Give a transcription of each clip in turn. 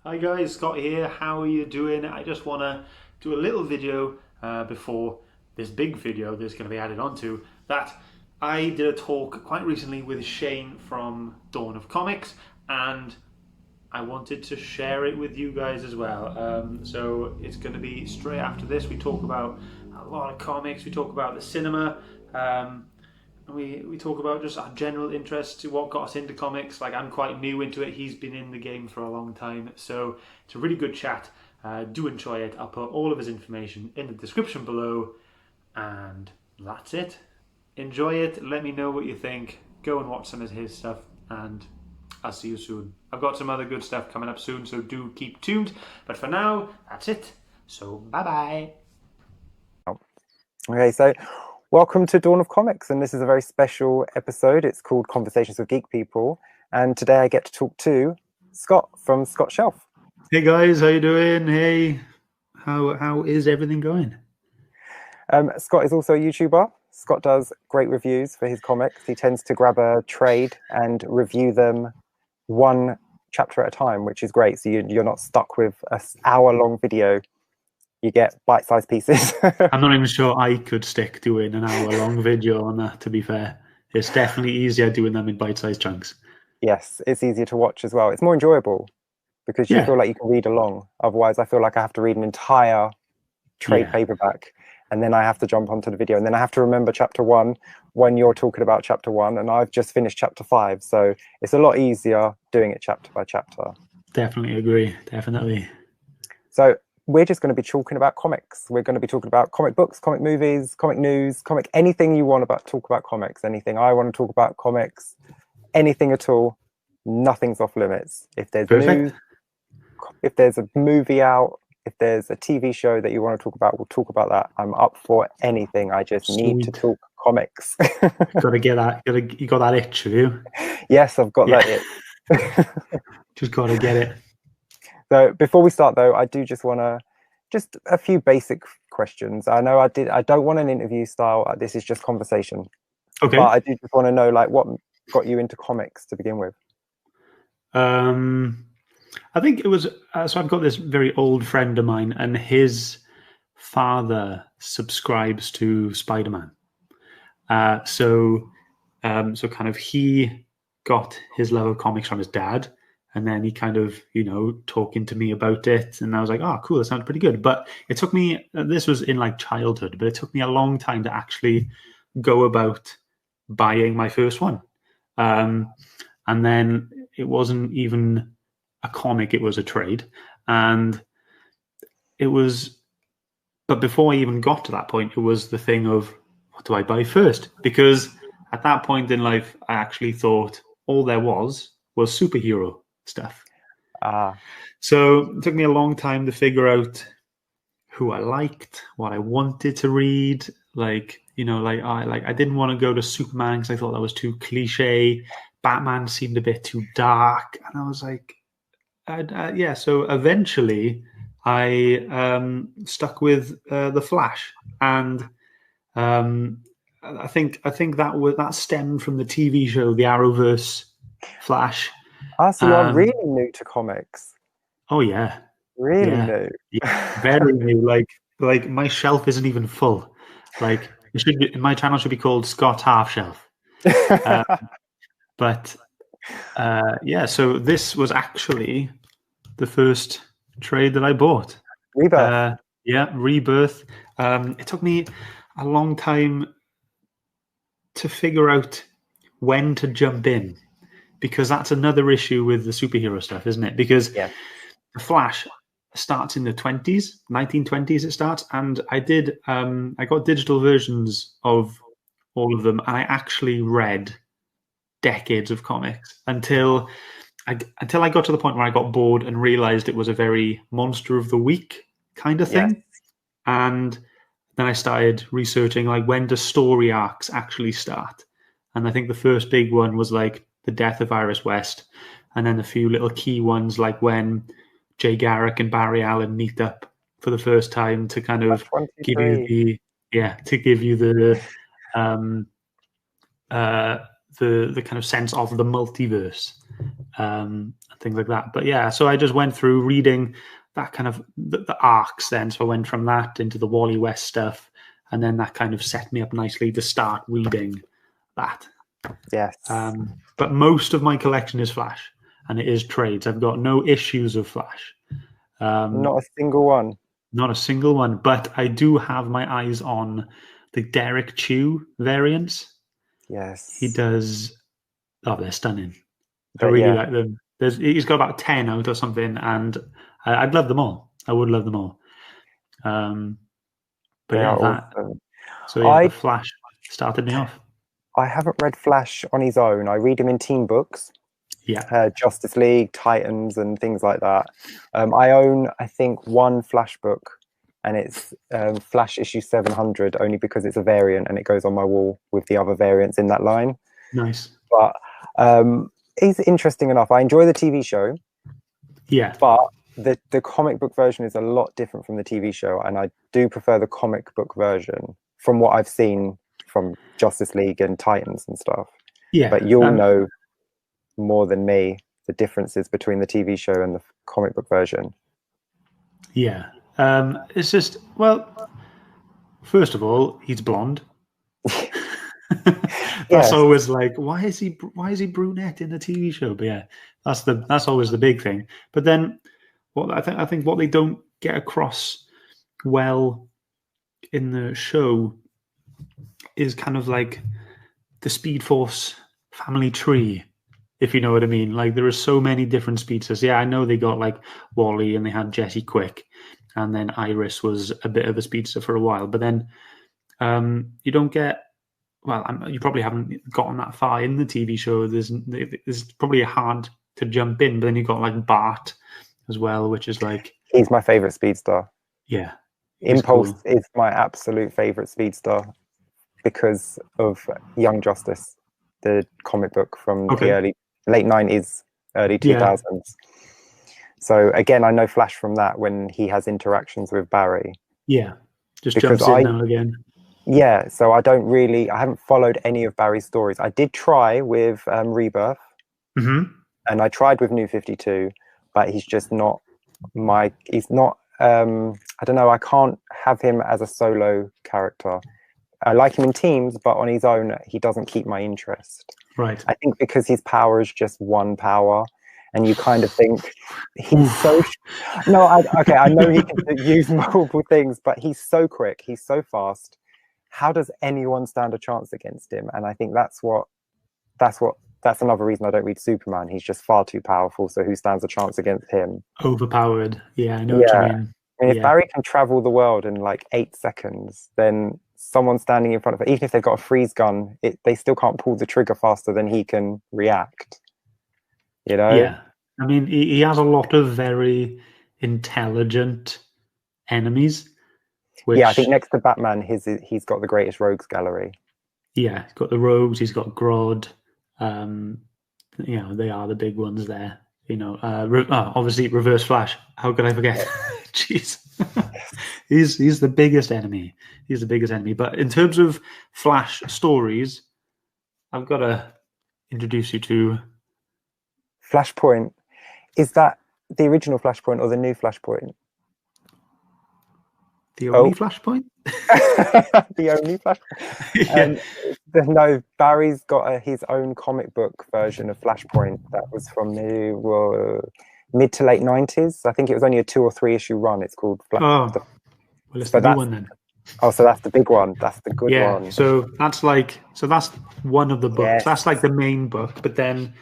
Hi guys, Scott here. How are you doing? I just want to do a little video before this big video that's going to be added onto that. I did a talk quite recently with Shane from Dawn of Comics, and I wanted to share it with you guys as well. So it's going to be straight after this. We talk about a lot of comics. We talk about the cinema. We talk about just our general interest to what got us into comics. Like, I'm quite new into it. He's been in the game for a long time, so it's a really good chat. Do enjoy it. I'll put all of his information in the description below, and that's it. Enjoy it. Let me know what you think. Go and watch some of his stuff, and I'll see you soon. I've got some other good stuff coming up soon, so do keep tuned. But for now, that's it. So bye bye. Okay, so welcome to Dawn of Comics, and this is a very special episode. It's called Conversations with Geek People, and today I get to talk to Scott from Scott Shelf. Hey guys, how you doing? Hey, how is everything going? Scott is also a YouTuber. Scott does great reviews for his comics. He tends to grab a trade and review them one chapter at a time, which is great. So you're not stuck with an hour-long video. You get bite-sized pieces. I'm not even sure I could stick doing an hour-long video on that, to be fair. It's definitely easier doing them in bite-sized chunks. Yes, it's easier to watch as well. It's more enjoyable because you Yeah. feel like you can read along. Otherwise, I feel like I have to read an entire trade paperback, and then I have to jump onto the video, and then I have to remember chapter 1 when you're talking about chapter 1, and I've just finished chapter 5. So it's a lot easier doing it chapter by chapter. Definitely agree. Definitely. So we're just going to be talking about comics. We're going to be talking about comic books, comic movies, comic news, comic anything you want about talk about comics. Anything I want to talk about comics, anything at all. Nothing's off limits. If there's news, if there's a movie out, if there's a TV show that you want to talk about, we'll talk about that. I'm up for anything. I just need to talk comics. Gotta get that. You got that itch, have you? Yes, I've got that itch. Just gotta get it. So before we start, though, I do just want to just a few basic questions. I know I don't want an interview style. This is just conversation. Okay. But I do just want to know, like, what got you into comics to begin with? I think it was so I've got this very old friend of mine, and his father subscribes to Spider-Man. So kind of he got his love of comics from his dad, and then he kind of, talking to me about it, and I was like, oh, cool, that sounds pretty good. But it took me, this was in like childhood, but it took me a long time to actually go about buying my first one. And then it wasn't even a comic, it was a trade. And but before I even got to that point, it was the thing of, what do I buy first? Because at that point in life, I actually thought all there was superhero stuff. So it took me a long time to figure out who I liked, what I wanted to read. I didn't want to go to Superman because I thought that was too cliche. Batman seemed a bit too dark, and I was like, So eventually, I stuck with the Flash, and I think that stemmed from the TV show, the Arrowverse Flash. So you're really new to comics. Oh yeah, really new. Yeah, very new. Like my shelf isn't even full. Like my channel should be called Scott Half Shelf. So this was actually the first trade that I bought. Rebirth. Rebirth. It took me a long time to figure out when to jump in, because that's another issue with the superhero stuff, isn't it? Because the Flash starts in the 1920s it starts, and I got digital versions of all of them, and I actually read decades of comics until I got to the point where I got bored and realized it was a very monster of the week kind of thing. And then I started researching, like, when do story arcs actually start? And I think the first big one was like the death of Iris West, and then a few little key ones, like when Jay Garrick and Barry Allen meet up for the first time to kind of give you the kind of sense of the multiverse. And things like that. But yeah, so I just went through reading that kind of the arcs then. So I went from that into the Wally West stuff, and then that kind of set me up nicely to start reading that. Yes. But most of my collection is Flash, and it is trades. I've got no issues of Flash. Not a single one. Not a single one. But I do have my eyes on the Derek Chew variants. Yes. He does. Oh, they're stunning. But I really yeah. like them. He's got about 10 out or something, and I'd love them all. I would love them all. But They yeah, are that. awesome. So yeah, the Flash started me off. I haven't read Flash on his own. I read him in team books. Yeah. Justice League, Titans, and things like that. I own, I think, one Flash book, and it's Flash issue 700, only because it's a variant and it goes on my wall with the other variants in that line. Nice. But it's interesting enough. I enjoy the TV show. Yeah. But the comic book version is a lot different from the TV show, and I do prefer the comic book version from what I've seen from Justice League and Titans and stuff. Yeah. But you'll know more than me the differences between the TV show and the comic book version. Yeah. It's just, well, first of all, he's blonde. That's always like, why is he brunette in the TV show? But yeah, that's always the big thing. But then what I think what they don't get across well in the show is kind of like the Speed Force family tree, if you know what I mean. Like, there are so many different speedsters. Yeah, I know they got like Wally and they had Jessie Quick, and then Iris was a bit of a speedster for a while. But then you don't get, well, you probably haven't gotten that far in the TV show. There's probably hard to jump in, but then you've got like Bart as well, which is like, he's my favorite speedster. Yeah, Impulse cool. is my absolute favorite speedster because of Young Justice, the comic book from the late 90s, early 2000s. Yeah. So again, I know Flash from that when he has interactions with Barry. Yeah, just jumps in now and again. Yeah, so I haven't followed any of Barry's stories. I did try with Rebirth, and I tried with New 52, but he's just not I don't know, I can't have him as a solo character. I like him in teams, but on his own, he doesn't keep my interest. Right. I think because his power is just one power, and you kind of think he's so... I know he can use multiple things, but he's so quick, he's so fast. How does anyone stand a chance against him? And I think that's another reason I don't read Superman. He's just far too powerful, so who stands a chance against him? Overpowered. Yeah, I know what you mean. I mean, if Barry can travel the world in like 8 seconds, then someone standing in front of it, even if they've got a freeze gun, they still can't pull the trigger faster than he can react. You know? Yeah. I mean, he has a lot of very intelligent enemies. Yeah, I think next to Batman, he's got the greatest rogues gallery. Yeah, he's got the rogues, he's got Grodd. They are the big ones there. Obviously Reverse Flash. How could I forget? Jeez. he's the biggest enemy. He's the biggest enemy. But in terms of Flash stories, I've got to introduce you to Flashpoint. Is that the original Flashpoint or the new Flashpoint? The only Flashpoint? The only Flashpoint? No, Barry's got his own comic book version of Flashpoint that was from the mid to late 90s. I think it was only a 2 or 3 issue run. It's called Well, it's the new one then. Oh, so that's the big one. That's the good one. Yeah, so that's one of the books. Yes. That's like the main book. But then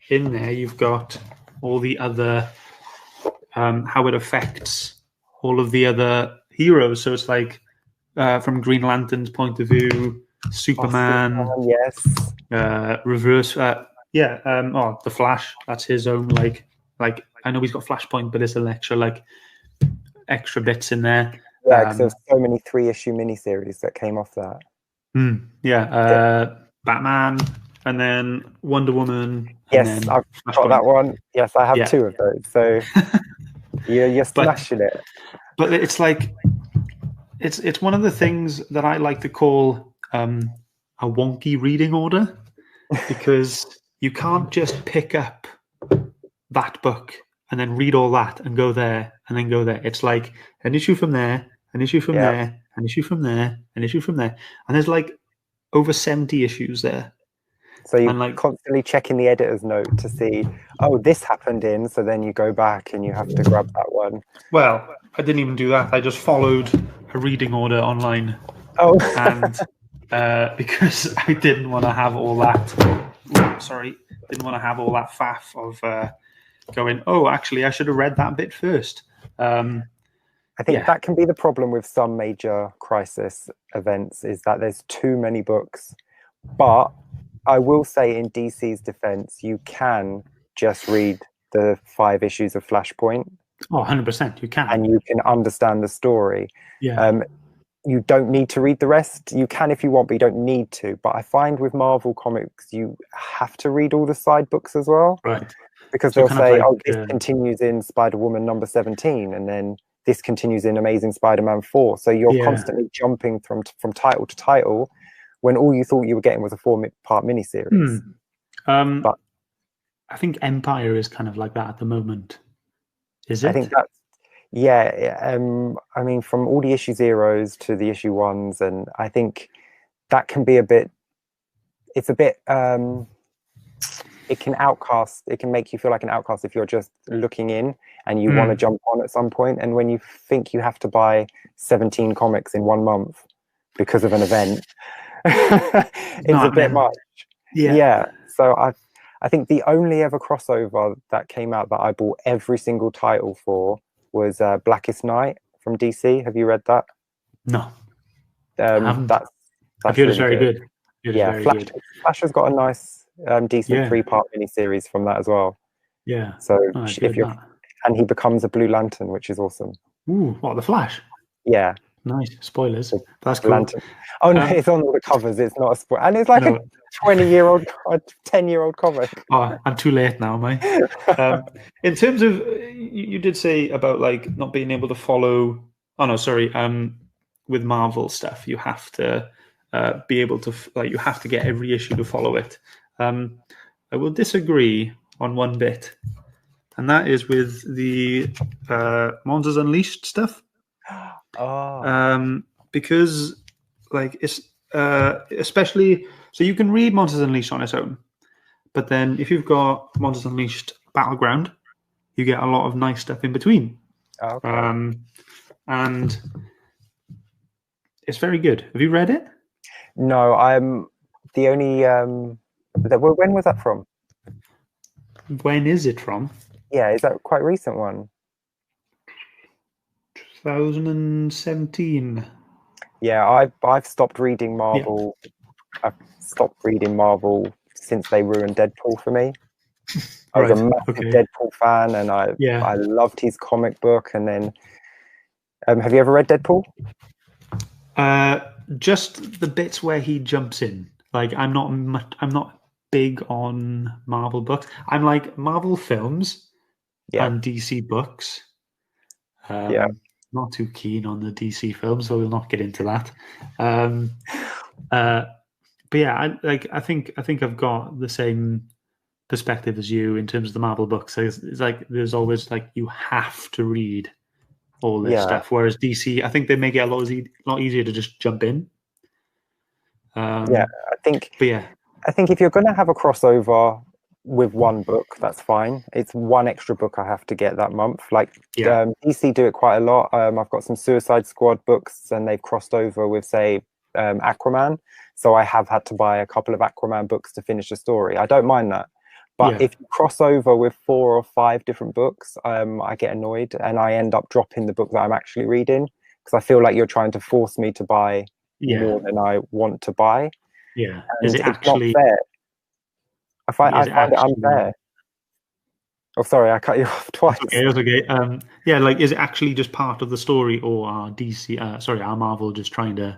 in there you've got all the other, how it affects all of the other heroes. So it's like from Green Lantern's point of view, Superman, yes, Reverse, the Flash. That's his own like I know he's got Flashpoint, but there's an extra bits in there. Yeah, because there's so many 3-issue miniseries that came off that. Batman, and then Wonder Woman. Yes, I've got that one. Yes, I have 2 of those. So you're smashing it. But it's like it's one of the things that I like to call a wonky reading order, because you can't just pick up that book and then read all that and go there and then go there. It's like an issue from there, an issue from Yeah. there, an issue from there, an issue from there, and there's like over 70 issues there. So you're And like constantly checking the editor's note to see, oh, this happened in. So then you go back and you have to grab that one. well, I didn't even do that. I just followed a reading order online. Oh, And because I didn't want to have all that, didn't want to have all that faff of going, oh, actually, I should have read that bit first. I think that can be the problem with some major crisis events, is that there's too many books. But I will say, in DC's defense, you can just read the 5 issues of Flashpoint. Oh, 100%, you can. And you can understand the story. Yeah. You don't need to read the rest. You can if you want, but you don't need to. But I find with Marvel comics, you have to read all the side books as well. Right. Because So they'll kind of say, like, oh, this continues in Spider-Woman number 17, and then this continues in Amazing Spider-Man 4. So you're constantly jumping from title to title when all you thought you were getting was a 4-part miniseries. But I think Empire is kind of like that at the moment. Is it? I think that's, I mean, from all the issue 0s to the issue 1s, and I think that can be a bit, it's a bit, it can make you feel like an outcast if you're just looking in and you want to jump on at some point. And when you think you have to buy 17 comics in 1 month because of an event, it's a bit much. Yeah. So I think the only ever crossover that came out that I bought every single title for was Blackest Night from DC. Have you read that? No. That's I've heard it's very good. Flash has got a nice decent 3-part miniseries from that as well. Yeah. So and he becomes a Blue Lantern, which is awesome. Ooh, what, the Flash? Yeah. Nice. Spoilers. That's cool. Lantern. Oh no, it's on all the covers. It's not a spoiler. And it's like a 20-year-old, 10-year-old comic. Oh, I'm too late now, mate. In terms of, you did say about like not being able to follow. Oh no, sorry. With Marvel stuff, you have to be able to you have to get every issue to follow it. I will disagree on one bit, and that is with the Monsters Unleashed stuff. Because like it's especially so you can read Monsters Unleashed on its own, but then if you've got Monsters Unleashed Battleground, you get a lot of nice stuff in between. And it's very good. Have you read it? No, I'm the only when was that from? When is it from? Yeah, is that quite a recent one? 2017. Yeah, I've stopped reading Marvel. Yeah. I've stopped reading Marvel since they ruined Deadpool for me. I was a massive Deadpool fan, and I loved his comic book. And then, have you ever read Deadpool? Just the bits where he jumps in. Like I'm not big on Marvel books. I'm like Marvel films and DC books. Not too keen on the DC films, so we'll not get into that. But yeah, I think I've got the same perspective as you in terms of the Marvel books. It's like there's always like you have to read all this stuff, whereas DC, I think they make it a lot easier to just jump in. I think if you're going to have a crossover with one book, that's fine. It's one extra book I have to get that month. Like DC do it quite a lot. I've got some Suicide Squad books, and they've crossed over with, say, Aquaman. So I have had to buy a couple of Aquaman books to finish the story. I don't mind that. But if you cross over with 4 or 5 different books, I get annoyed, and I end up dropping the book that I'm actually reading because I feel like you're trying to force me to buy more than I want to buy. Yeah, and is it actually not fair? I find it unfair. Oh, sorry, I cut you off twice. That's okay. Yeah, like, is it actually just part of the story, or are our Marvel just trying to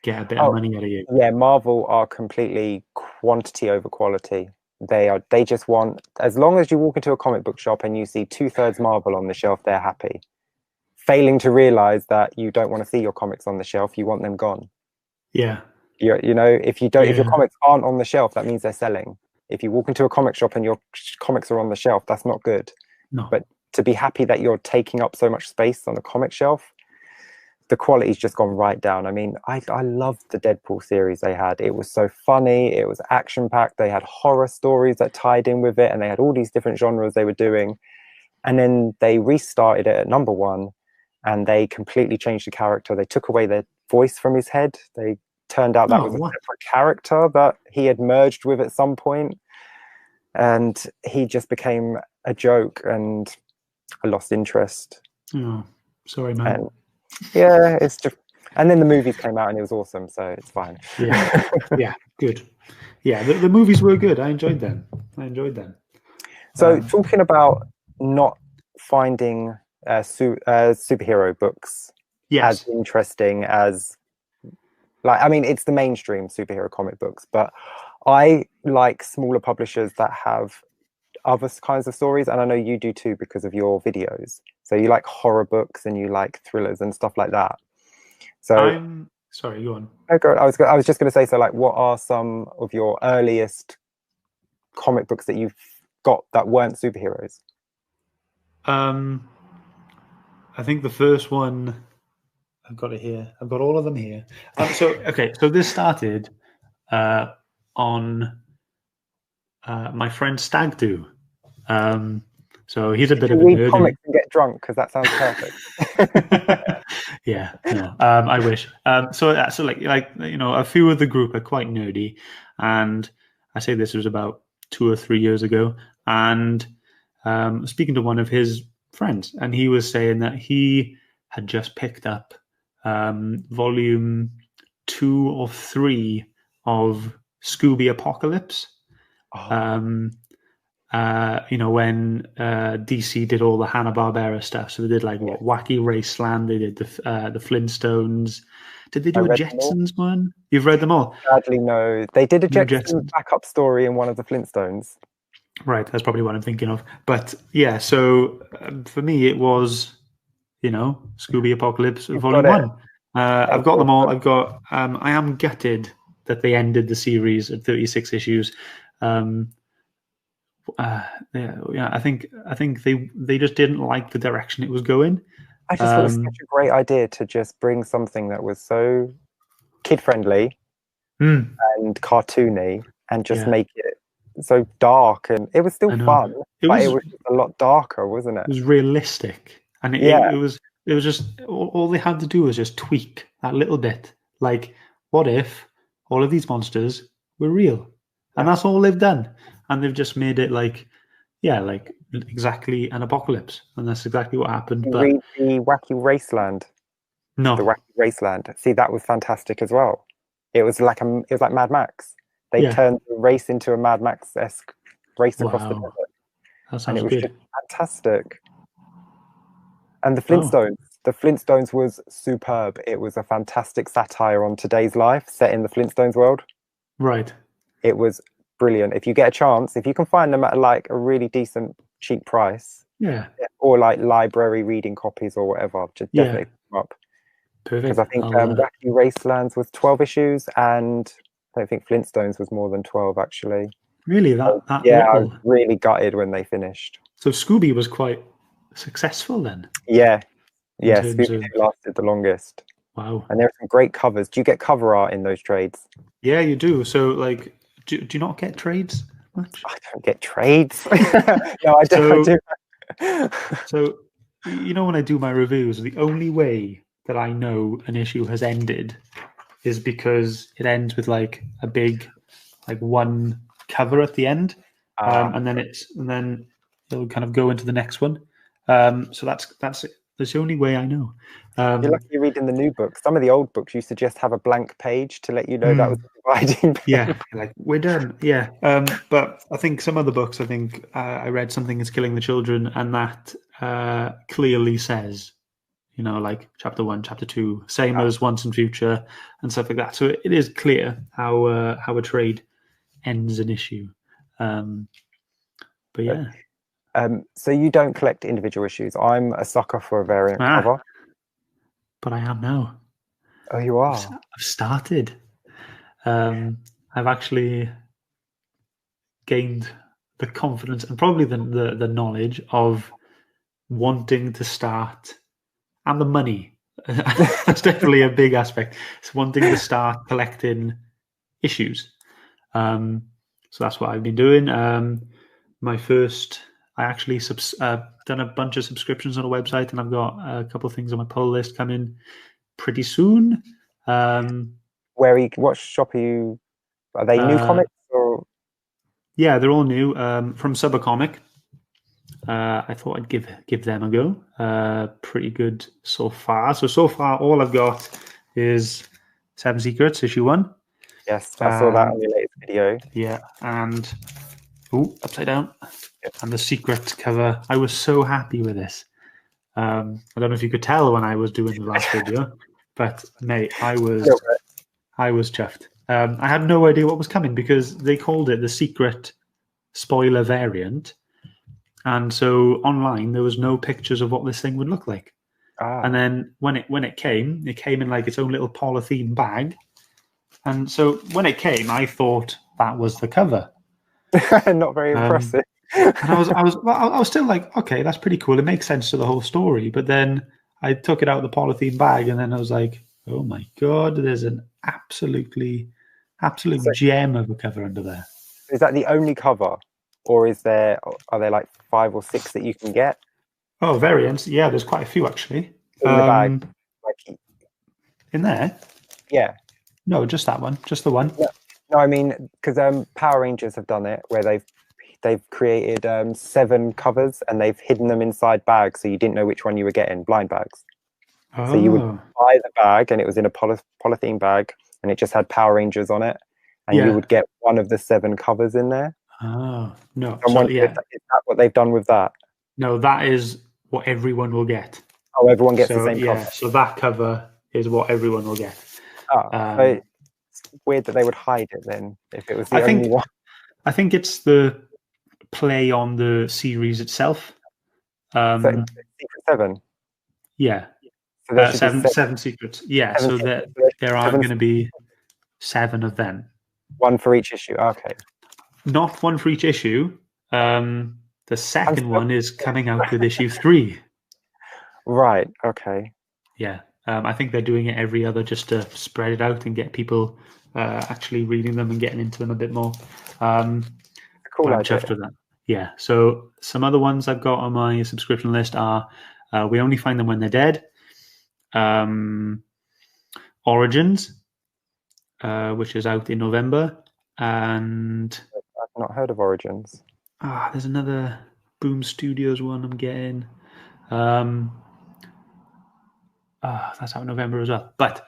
get a bit of money out of you? Yeah, Marvel are completely quantity over quality. They just want, as long as you walk into a comic book shop and you see 2/3 Marvel on the shelf, they're happy. Failing to realize that you don't want to see your comics on the shelf, you want them gone. Yeah. You know, if your comics aren't on the shelf, that means they're selling. If you walk into a comic shop and your comics are on the shelf, that's not good. No. But to be happy that you're taking up so much space on a comic shelf, the quality's just gone right down. I mean, I loved the Deadpool series they had. It was so funny. It was action-packed. They had horror stories that tied in with it, and they had all these different genres they were doing. And then they restarted it at #1, and they completely changed the character. They took away the voice from his head. They turned out that was a separate character that he had merged with at some point, and he just became a joke, and I lost interest. Oh, sorry, man. And yeah, it's just, and then the movies came out and it was awesome, so it's fine. Yeah, good. Yeah, the movies were good. I enjoyed them. So talking about not finding superhero books as interesting as, like, I mean, it's the mainstream superhero comic books, but I like smaller publishers that have other kinds of stories, and I know you do too because of your videos. So you like horror books and you like thrillers and stuff like that. So sorry, go on. Oh, God, I was just going to say, so like, what are some of your earliest comic books that you've got that weren't superheroes? I think the first one, I've got it here. I've got all of them here. So this started on my friend Stag Do. So he's a bit of a nerd. Comics and get drunk, because that sounds perfect. Yeah, no, I wish. So like you know, a few of the group are quite nerdy, and I say this was about 2 or 3 years ago, and speaking to one of his friends, and he was saying that he had just picked up volume 2 or 3 of Scooby Apocalypse. You know, when DC did all the Hanna-Barbera stuff, so they did like Wacky Raceland, they did the Flintstones. Did they do a Jetsons one? You've read them all? Sadly, no. They did a Jetsons backup story in one of the Flintstones. Right, that's probably what I'm thinking of. But yeah, so for me, it was, you know, Scooby Apocalypse Volume 1. I've got them all. I've got. I am gutted that they ended the series at 36 issues. I think they just didn't like the direction it was going. I just thought it was such a great idea to just bring something that was so kid-friendly and cartoony, and just make it so dark, and it was still fun, but it was just a lot darker, wasn't it? It was realistic, and it was just all they had to do was just tweak that little bit. Like, what if all of these monsters were real? And that's all they've done. And they've just made it like exactly an apocalypse. And that's exactly what happened. But read the Wacky Raceland. No. The Wacky Raceland. See, that was fantastic as well. It was like Mad Max. They turned the race into a Mad Max-esque race across the desert. That sounds and it was good. just fantastic. And the Flintstones. The Flintstones was superb. It was a fantastic satire on today's life set in the Flintstones world. Right. It was brilliant. If you get a chance, if you can find them at like a really decent, cheap price, or like library reading copies or whatever, just definitely pick them up. Perfect. Because I think Wacky Racelands was 12 issues, and I don't think Flintstones was more than 12 actually. Really, that yeah, little? I was really gutted when they finished. So Scooby was quite successful then. Yeah, Scooby lasted the longest. Wow. And there are some great covers. Do you get cover art in those trades? Yeah, you do. So like, do you not get trades much? I don't get trades. No, I don't. So, you know, when I do my reviews, the only way that I know an issue has ended is because it ends with like a big, like one cover at the end, and then it'll kind of go into the next one. So that's the only way I know. You're lucky you're reading the new books. Some of the old books used to just have a blank page to let you know that was the dividing page. Yeah, like we're done. Yeah, but I think some other books. I think I read Something Is Killing the Children, and that clearly says, you know, like chapter 1, chapter 2, same as Once and Future, and stuff like that. So it is clear how a trade ends an issue. But yeah. So you don't collect individual issues. I'm a sucker for a variant cover. But I am now. Oh, you are? I've started. I've actually gained the confidence and probably the knowledge of wanting to start, and the money. That's definitely a big aspect. It's wanting to start collecting issues. So that's what I've been doing. I actually done a bunch of subscriptions on a website, and I've got a couple of things on my pull list coming pretty soon. What shop are you? Are they new comics or? Yeah, they're all new. From Subatomic. I thought I'd give them a go. Pretty good so far. So far, all I've got is Seven Secrets issue 1. Yes, I saw that on your latest video. Yeah, and upside down, and the secret cover. I was so happy with this. I don't know if you could tell when I was doing the last video, but mate, I was chuffed. I had no idea what was coming because they called it the secret spoiler variant. And so online there was no pictures of what this thing would look like. And then when it came in like its own little polythene bag. And so when it came, I thought that was the cover. Not very impressive. And I was still like, okay, that's pretty cool. It makes sense to the whole story. But then I took it out of the polythene bag, and then I was like, oh my god, there's an absolute gem of a cover under there. Is that the only cover, or are there like 5 or 6 that you can get? Oh, variants. Yeah, there's quite a few actually. In the bag, in there? Yeah. No, just that one, just the one. No, I mean because Power Rangers have done it where they've created 7 covers and they've hidden them inside bags, so you didn't know which one you were getting, blind bags. So you would buy the bag, and it was in a polythene bag, and it just had Power Rangers on it, and you would get one of the 7 covers in there. Oh no! Is that what they've done with that? No, that is what everyone will get. Oh, everyone gets the same cover. So that cover is what everyone will get. So it's weird that they would hide it then if it was the only one. I think it's the play on the series itself. Secret 7. Yeah. So seven secrets. Yeah. So there are going to be 7 of them. 1 for each issue. Okay. Not 1 for each issue. The second one is coming out with issue 3. Right. Okay. Yeah. I think they're doing it every other just to spread it out and get people actually reading them and getting into them a bit more. Cool I'm chuffed with that. Yeah. So some other ones I've got on my subscription list are We Only Find Them When They're Dead, Origins, which is out in November, and I've not heard of Origins. There's another Boom Studios one I'm getting. That's out in November as well. But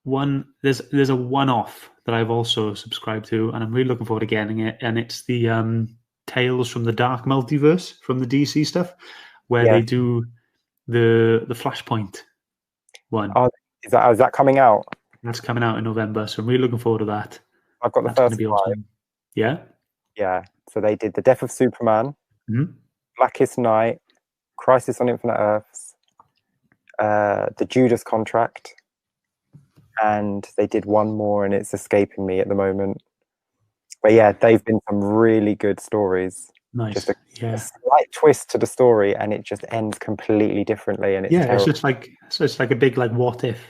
there's a one-off that I've also subscribed to, and I'm really looking forward to getting it. And it's the Tales from the Dark Multiverse from the DC stuff, where they do the Flashpoint one. Oh, is that coming out? That's coming out in November, so I'm really looking forward to that. I've got the first one. Awesome. Yeah? Yeah. So they did The Death of Superman, Blackest Night, Crisis on Infinite Earths, The Judas Contract, and they did one more, and it's escaping me at the moment. But yeah, they've been some really good stories. Nice. Just a slight twist to the story, and it just ends completely differently. And it's terrible. It's like a big what if.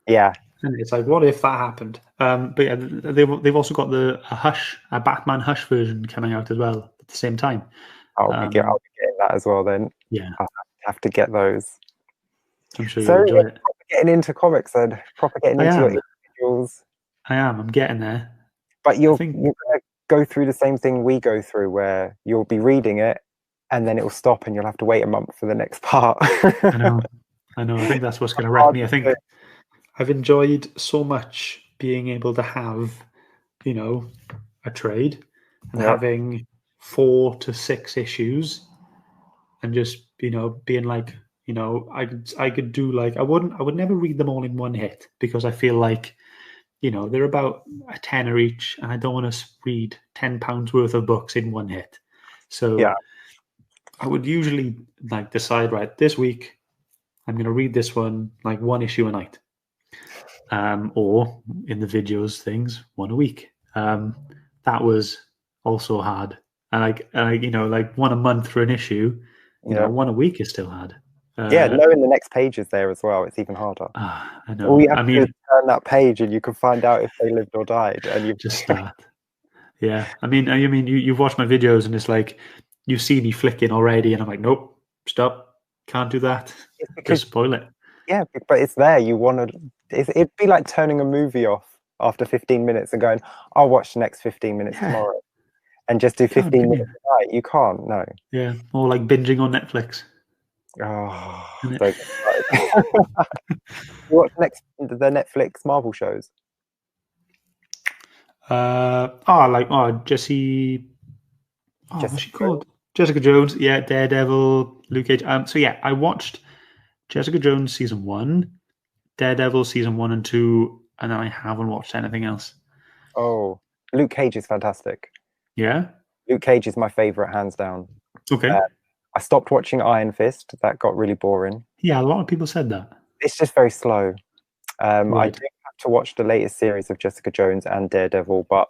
Yeah. And it's like, what if that happened? But yeah, they've also got a Batman Hush version coming out as well at the same time. I'll be getting that as well then. Yeah. I'll have to get those. I'm sure you'll enjoy it. Getting into comics then, proper getting into individuals. I am. I'm getting there. But you're going to go through the same thing we go through, where you'll be reading it, and then it will stop, and you'll have to wait a month for the next part. I know. I think that's what's going to wreck me. I think I've enjoyed so much being able to have, a trade and having 4 to 6 issues, and just being like, I could do like I would never read them all in one hit, because I feel like they're about a tenner each, and I don't want to read £10 worth of books in one hit. So I would usually decide, right, this week I'm going to read this one, like 1 issue a night. Or in the videos things, 1 a week. That was also hard. And like one a month for an issue, Yeah. one a week is still hard. Yeah, knowing the next page is there as well, it's even harder. I All know. you have I to do is mean, turn that page and you can find out if they lived or died. And you just start. Yeah. I mean, you've watched my videos and it's like you see me flicking already, and I'm like, nope, stop, can't do that. it's because Just spoil it. yeah, but it's there. You want to. It'd be like turning a movie off after 15 minutes and going, "I'll watch the next 15 minutes Yeah. tomorrow," and just do You can't, 15 can you? minutes a night. You can't. No. Yeah. Or like binging on Netflix. Oh, Isn't it? don't get started. You watch the Netflix Marvel shows? Jesse. Oh, what's she Jessica Jones? called? Jessica Jones. Yeah, Daredevil, Luke Cage. So yeah, I watched Jessica Jones season 1, Daredevil season 1 and 2, and then I haven't watched anything else. Oh, Luke Cage is fantastic. Yeah. Luke Cage is my favorite, hands down. Okay. I stopped watching Iron Fist. That got really boring. Yeah, a lot of people said that. It's just very slow. I Right. do have to watch the latest series of Jessica Jones and Daredevil, but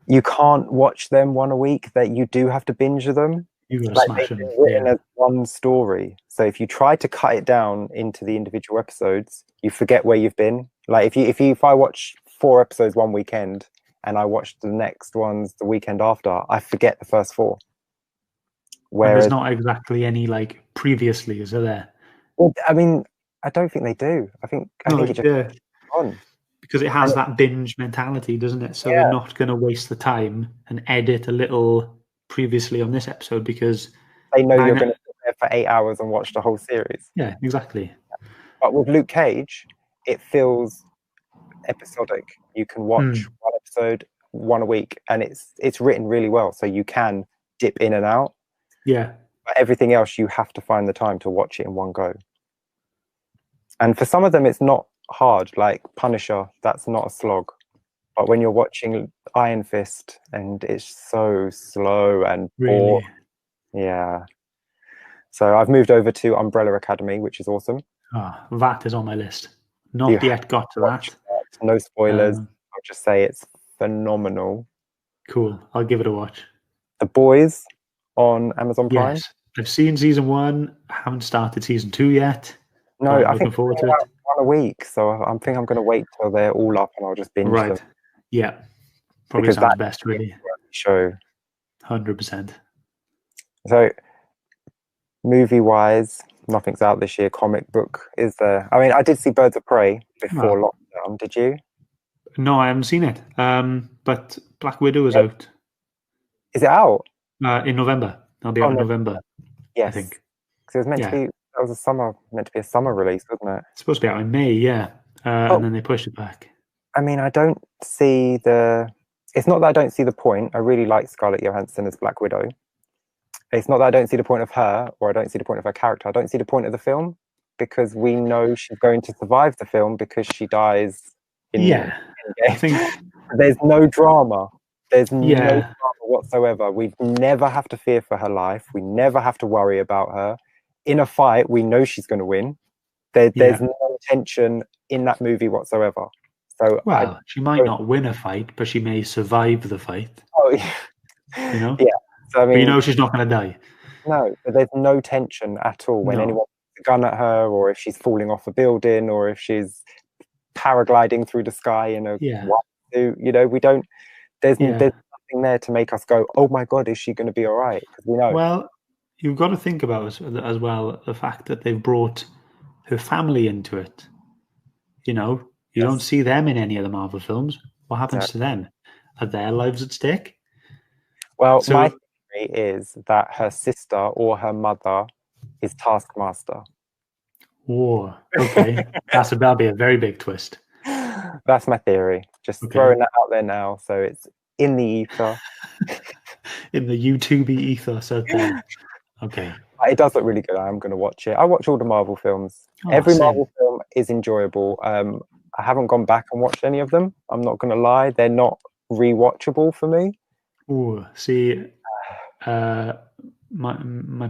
you can't watch them one a week. That you do have to binge them. You got to Like smash they've them. been written Yeah. as one story. So if you try to cut it down into the individual episodes, you forget where you've been. Like if I watch 4 episodes one weekend and I watch the next ones the weekend after, I forget the first 4. And there's Whereas, not exactly any like previously, is there? well, I mean, I don't think they do. I think No, it just yeah. on. Because it has And that binge mentality, doesn't it? So they're yeah, not going to waste the time and edit a little previously on this episode because they know you're nine. going to sit there for 8 hours and watch the whole series. Yeah, exactly. But with Luke Cage, it feels episodic. You can watch one episode one a week, and it's written really well, so you can dip in and out. Yeah. But everything else, you have to find the time to watch it in one go. And for some of them, it's not hard. Like Punisher, that's not a slog. But when you're watching Iron Fist, and it's so slow and boring, Really. yeah. So I've moved over to Umbrella Academy, which is awesome. That is on my list. You Not have yet got to to watch that. that. No spoilers. Um, I'll just say it's phenomenal. cool. I'll give it a watch. The Boys on Amazon Prime. Yes. I've seen season 1. I haven't started season 2 yet. No, I'm I looking think forward it's to about it. one a week, so I think I'm going to wait till they're all up and I'll just binge them Right. Yeah. Probably because sounds that's best, really. the show. 100%. So, movie-wise, nothing's out this year. Comic book is there? I mean, I did see Birds of Prey before lockdown. Did you? No, I haven't seen it. But Black Widow is out Is it out? in November. That'll be Oh out in no, November, I yes. think. Because it was meant Yeah. to be. That was meant to be a summer release, wasn't it? It's supposed to be out in May, yeah. And then they pushed it back. I mean, I don't see the. It's not that I don't see the point. I really like Scarlett Johansson as Black Widow. It's not that I don't see the point of her or I don't see the point of her character. I don't see the point of the film because we know she's going to survive the film because she dies in I think there's no drama. There's no drama yeah. whatsoever. We never have to fear for her life. We never have to worry about her. In a fight, we know she's going to win. There's no tension in that movie whatsoever. So she might not win a fight, but she may survive the fight. Oh, Yeah. So I mean, But she's not going to die. No, but there's no tension at all when anyone puts a gun at her, or if she's falling off a building, or if she's paragliding through the sky in a wetsuit. We don't. There's nothing there to make us go, "Oh my God, is she going to be all right?" Because we know. Well, you've got to think about as well the fact that they've brought her family into it. You don't see them in any of the Marvel films. What happens to them? Are their lives at stake? Well, my theory is that her sister or her mother is Taskmaster. Oh, okay. That'll be a very big twist. That's my theory. Just throwing that out there now, so it's in the ether. In the YouTube ethos out there. Okay. It does look really good. I'm going to watch it. I watch all the Marvel films. Every Marvel film is enjoyable. I haven't gone back and watched any of them. I'm not going to lie. They're not rewatchable for me. Oh, see, my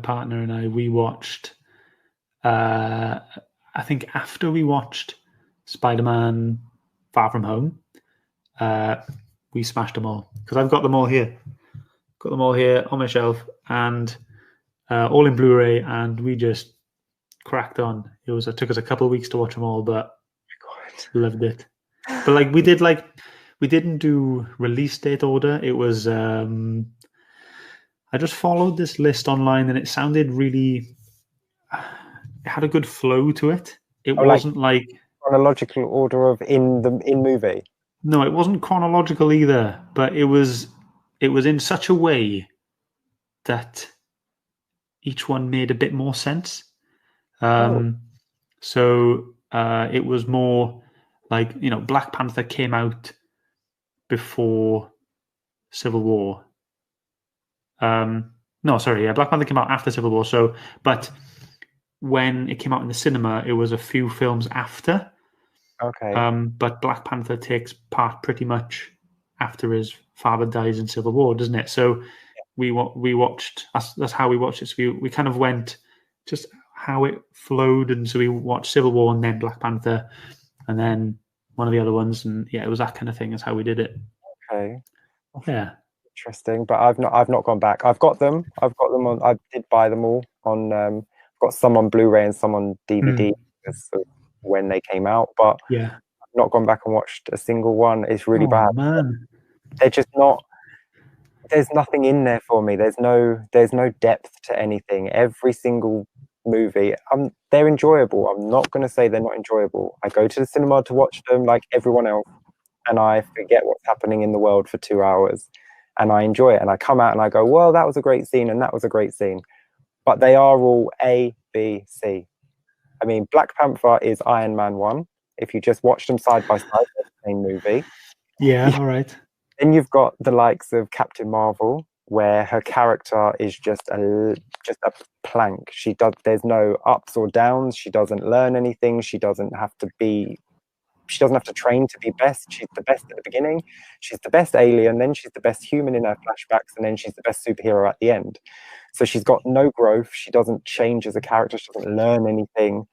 partner and I, we watched, I think after we watched Spider-Man Far From Home, we smashed them all because I've got them all here. Got them all here on my shelf and all in Blu-ray, and we just cracked on. It took us a couple of weeks to watch them all, but loved it. But like we didn't do release date order. It was I just followed this list online, and it sounded really. It had a good flow to it. It wasn't like chronological order of in movie. No, it wasn't chronological either, but it was in such a way that each one made a bit more sense. So it was more like, Black Panther came out before Civil War. No, sorry, Black Panther came out after Civil War. So, but when it came out in the cinema, it was a few films after. Okay. But Black Panther takes part pretty much after his father dies in Civil War, doesn't it? So we watched. That's how we watched it. So we kind of went just how it flowed, and so we watched Civil War and then Black Panther, and then one of the other ones, and yeah, it was that kind of thing. That's how we did it. Okay. Yeah. Interesting, but I've not gone back. I've got them on. I did buy them all on. I've got some on Blu-ray and some on DVD when they came out, but yeah, I've not gone back and watched a single one. It's really bad. Man. They're just not. There's nothing in there for me. There's no depth to anything. Every single movie, they're enjoyable. I'm not going to say they're not enjoyable. I go to the cinema to watch them like everyone else, and I forget what's happening in the world for 2 hours. And I enjoy it, and I come out and I go, well, that was a great scene, and that was a great scene. But they are all A, B, C. I mean, Black Panther is Iron Man 1. If you just watch them side by side, they're the same movie. Yeah, all right. Then you've got the likes of Captain Marvel, where her character is just a plank. There's no ups or downs. She doesn't learn anything. She doesn't have to train to be best. She's the best at the beginning. She's the best alien. Then she's the best human in her flashbacks. And then she's the best superhero at the end. So she's got no growth. She doesn't change as a character. She doesn't learn anything.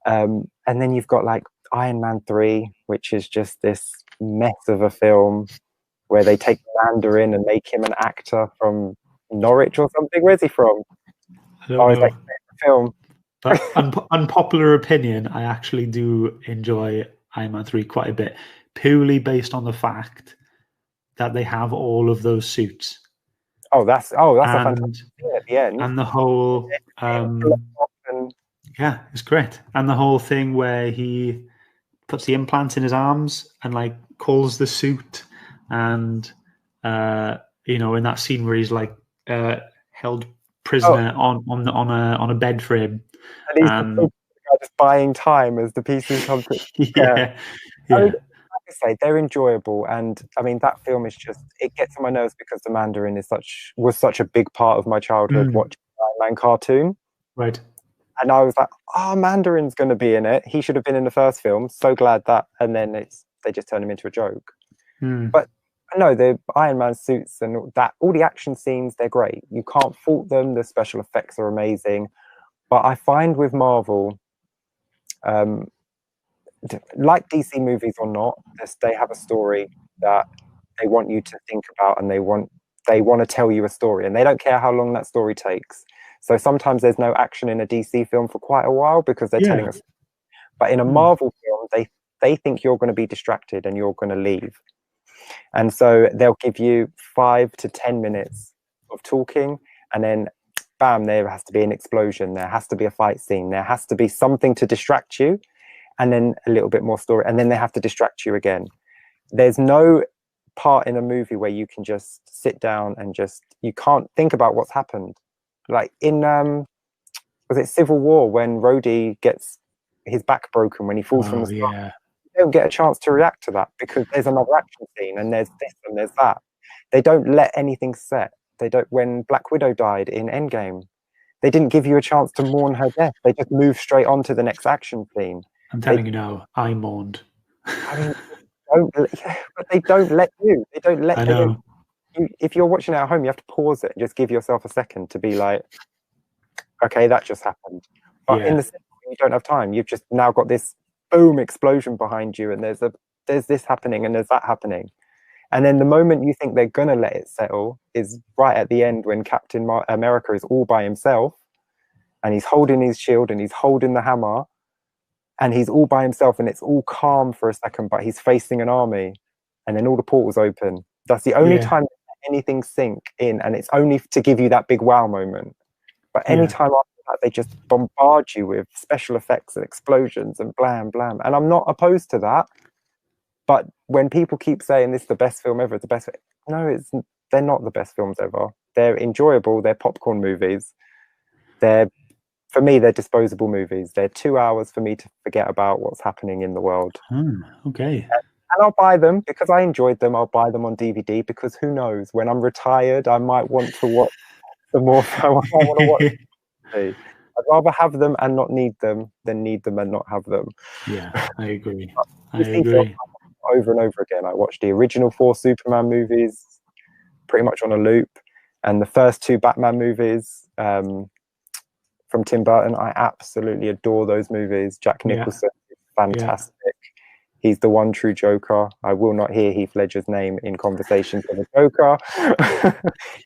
And then you've got like Iron Man 3, which is just this mess of a film where they take Mandarin and make him an actor from Norwich or something. Where's he from? I don't know. Like film. But unpopular opinion, I actually do enjoy Iron Man 3 quite a bit, purely based on the fact that they have all of those suits. That's a fantastic thing at the end. And the whole yeah, it's great. And the whole thing where he puts the implants in his arms and like calls the suit, and in that scene where he's like held prisoner on a bed frame. And he's just buying time as the pieces come to. Yeah. I mean, like I say, they're enjoyable, and I mean that film is it gets on my nerves because the Mandarin was such a big part of my childhood watching the Iron Man cartoon. Right. And I was like, Mandarin's going to be in it. He should have been in the first film. So glad that, and then they just turn him into a joke. But no, the Iron Man suits and all the action scenes, they're great. You can't fault them. The special effects are amazing. But I find with Marvel, like DC movies or not, they have a story that they want you to think about, and they want to tell you a story, and they don't care how long that story takes. So sometimes there's no action in a DC film for quite a while because they're telling us. But in a Marvel film, they think you're going to be distracted and you're going to leave. And so they'll give you 5 to 10 minutes of talking, and then bam, there has to be an explosion. There has to be a fight scene. There has to be something to distract you, and then a little bit more story, and then they have to distract you again. There's no part in a movie where you can just sit down and you can't think about what's happened. Like in was it Civil War when Rhodey gets his back broken when he falls from the sky? Yeah. You don't get a chance to react to that because there's another action scene and there's this and there's that. They don't let anything set. They don't. When Black Widow died in Endgame, they didn't give you a chance to mourn her death. They just moved straight on to the next action scene. I'm telling you now, I mourned. I mean, but they don't let you. They don't let. I know. If you're watching it at home, you have to pause it and just give yourself a second to be like, okay, that just happened. But in the cinema, you don't have time. You've just now got this boom explosion behind you, and there's this happening and there's that happening, And then the moment you think they're going to let it settle is right at the end when Captain America is all by himself and he's holding his shield and he's holding the hammer and he's all by himself and it's all calm for a second, but he's facing an army and then all the portals open. That's the only time anything sink in, and it's only to give you that big wow moment. But any time after that, they just bombard you with special effects and explosions and blam, blam. And I'm not opposed to that. But when people keep saying this is the best film ever, it's the best, no, they're not the best films ever. They're enjoyable. They're popcorn movies. For me, they're disposable movies. They're 2 hours for me to forget about what's happening in the world. Okay. And I'll buy them because I enjoyed them. I'll buy them on DVD because who knows? When I'm retired, I might want to watch some more. I want to watch. I'd rather have them and not need them than need them and not have them. Yeah, I agree. Over and over again. I watched the original 4 Superman movies pretty much on a loop, and the first 2 Batman movies from Tim Burton. I absolutely adore those movies. Jack Nicholson is fantastic. He's the one true Joker. I will not hear Heath Ledger's name in conversations with a Joker.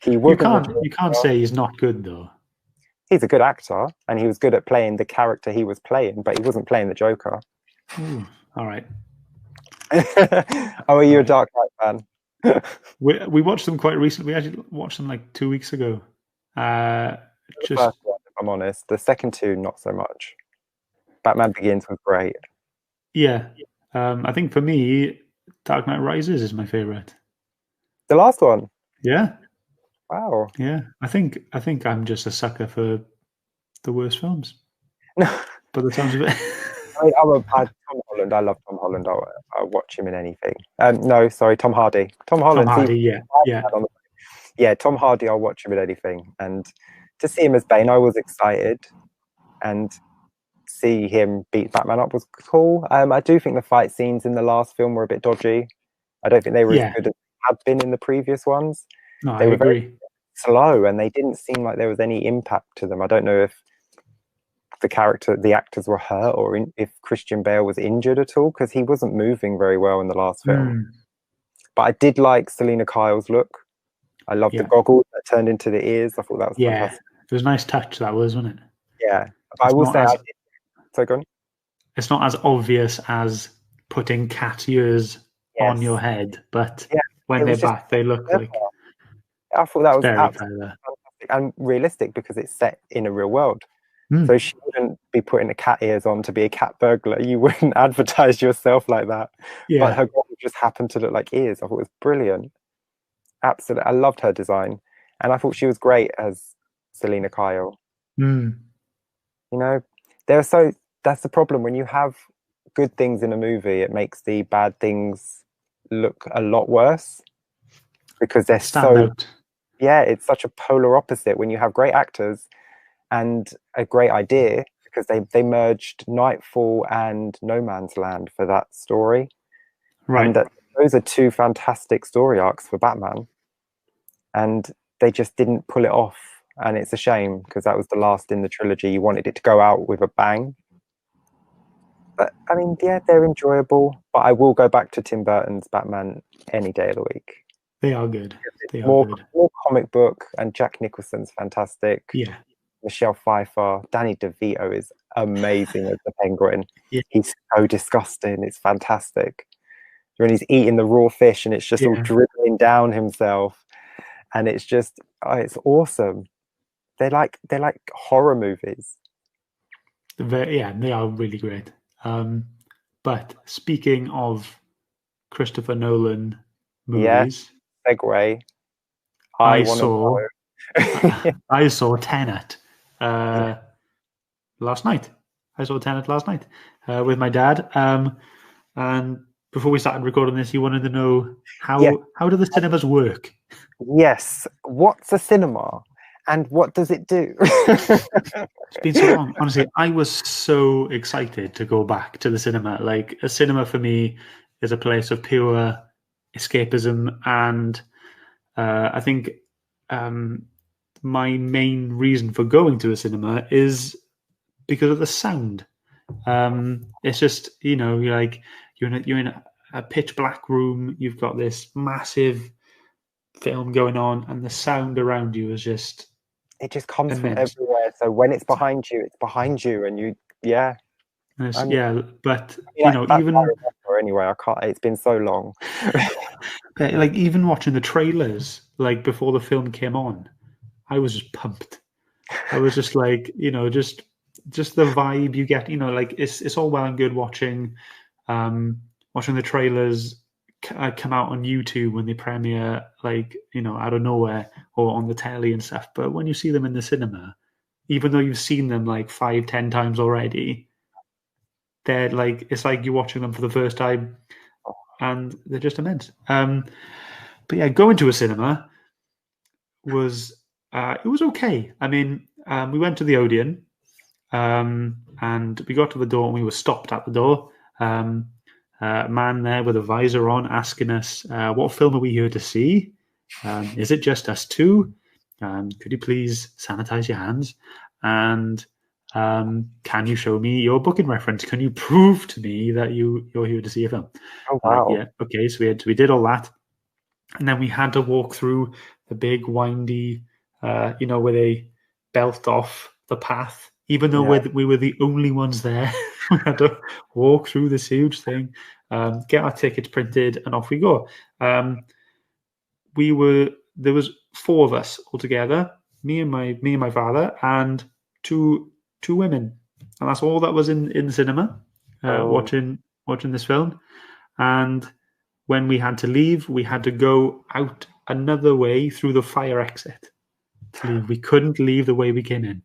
You can't say he's not good though. He's a good actor, and he was good at playing the character he was playing, but he wasn't playing the Joker. All right. Are you a Dark Knight fan? We watched them quite recently. We actually watched them like 2 weeks ago. The first one, if I'm honest. The second 2, not so much. Batman Begins was great. Yeah. I think for me, Dark Knight Rises is my favorite. The last one? Yeah. Wow. Yeah. I think I'm just a sucker for the worst films. But the sounds of it. I'm Tom Holland. I love Tom Holland. I'll watch him in anything. No, sorry, Tom Hardy. Tom Holland. Tom Hardy, yeah. Tom Hardy. I'll watch him in anything. And to see him as Bane, I was excited, and see him beat Batman up was cool. I do think the fight scenes in the last film were a bit dodgy. I don't think they were as good as they had been in the previous ones. No, they I were agree. Very slow, and they didn't seem like there was any impact to them. I don't know if the actors were hurt or if Christian Bale was injured at all, because he wasn't moving very well in the last film. But I did like Selena Kyle's look. I loved the goggles that turned into the ears. I thought that was fantastic. It was a nice touch, that was, wasn't it? Yeah. But I will say, so go on. It's not as obvious as putting cat ears on your head, but when they're back, they look like. I thought that was absolutely fantastic and realistic because it's set in a real world. So she wouldn't be putting the cat ears on to be a cat burglar. You wouldn't advertise yourself like that. Yeah. But her goggles just happened to look like ears. I thought it was brilliant. Absolutely. I loved her design. And I thought she was great as Selena Kyle. You know, that's the problem. When you have good things in a movie, it makes the bad things look a lot worse because they're it's such a polar opposite. When you have great actors and a great idea, because they merged Nightfall and No Man's Land for that story. Right. And those are 2 fantastic story arcs for Batman. And they just didn't pull it off. And it's a shame because that was the last in the trilogy. You wanted it to go out with a bang. But I mean, they're enjoyable. But I will go back to Tim Burton's Batman any day of the week. They are good. More comic book, and Jack Nicholson's fantastic. Yeah. Michelle Pfeiffer, Danny DeVito is amazing as the Penguin. Yeah. He's so disgusting. It's fantastic. When he's eating the raw fish and it's just all dribbling down himself, and it's just it's awesome. They're like horror movies. They are really great. But speaking of Christopher Nolan movies, segue. I saw Tenet last night. I saw Tenet last night with my dad. And before we started recording this, you wanted to know how do the cinemas work? Yes. What's a cinema? And what does it do? It's been so long. Honestly, I was so excited to go back to the cinema. Like, a cinema for me is a place of pure escapism. And I think my main reason for going to a cinema is because of the sound. It's just, you're in a pitch black room. You've got this massive film going on, and the sound around you is just It just comes from immense. everywhere. So when it's behind you, and you, yeah. Yeah, but Yeah, that's what I even remember anyway. I can't. It's been so long. like even watching the trailers, like before the film came on, I was just pumped. I was just like, just the vibe you get. Like it's all well and good watching the trailers come out on YouTube when they premiere, like out of nowhere or on the telly and stuff. But when you see them in the cinema, even though you've seen them like 5, 10 times already, they're like it's like you're watching them for the first time, and they're just immense. But yeah, going to a cinema was it was okay. I mean, we went to the Odeon, and we got to the door, and we were stopped at the door. A man there with a visor on asking us, "What film are we here to see? Is it just us two? Could you please sanitize your hands? And can you show me your booking reference? Can you prove to me that you're here to see a film?" Oh Like, wow! yeah, okay. So we did all that, and then we had to walk through the big windy, where they belt off the path. Even though Yeah. we were the only ones there, we had to walk through this huge thing, get our tickets printed, and off we go. There was four of us altogether, me and my father, and two women, and that's all that was in the cinema, Oh, watching this film. And when we had to leave, we had to go out another way through the fire exit to leave. We couldn't leave the way we came in.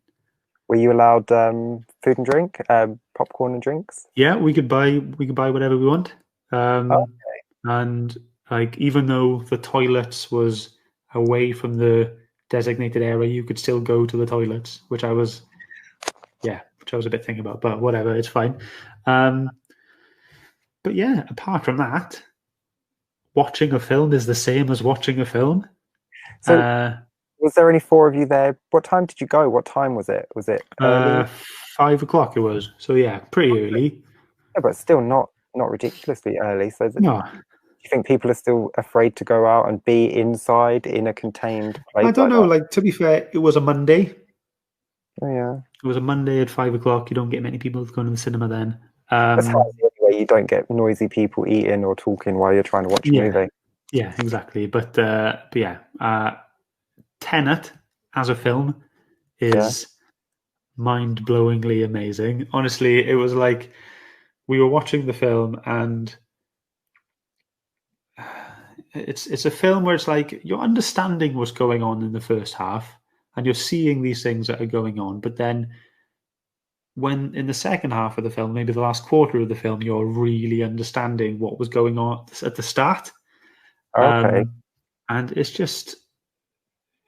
were you allowed food and drink, popcorn and drinks? Yeah, we could buy whatever we want. Oh, And like even though the toilets was away from the designated area, you could still go to the toilets, which I was a bit thinking about, but whatever, it's fine. Um, but yeah, apart from that, watching a film is the same as watching a film. so Uh, was there only four of you there? What time did you go? What time was it? Was it early? uh, 5 o'clock it was, so yeah, pretty early. Yeah, but still not ridiculously early. So do No, you think people are still afraid to go out and be inside in a contained I place don't like know. that? Like to be fair, it was a Monday. Oh, yeah. It was a Monday at 5 o'clock. You don't get many people going to the cinema then. That's how anyway. You don't get noisy people eating or talking while you're trying to watch a Yeah, movie. yeah, exactly. But yeah, Tenet as a film Yeah. is mind-blowingly amazing. Honestly, it was like we were watching the film, and it's a film where it's like you're understanding what's going on in the first half, and you're seeing these things that are going on, but then when in the second half of the film, maybe the last quarter of the film, you're really understanding what was going on at the start. Okay. Um, and it just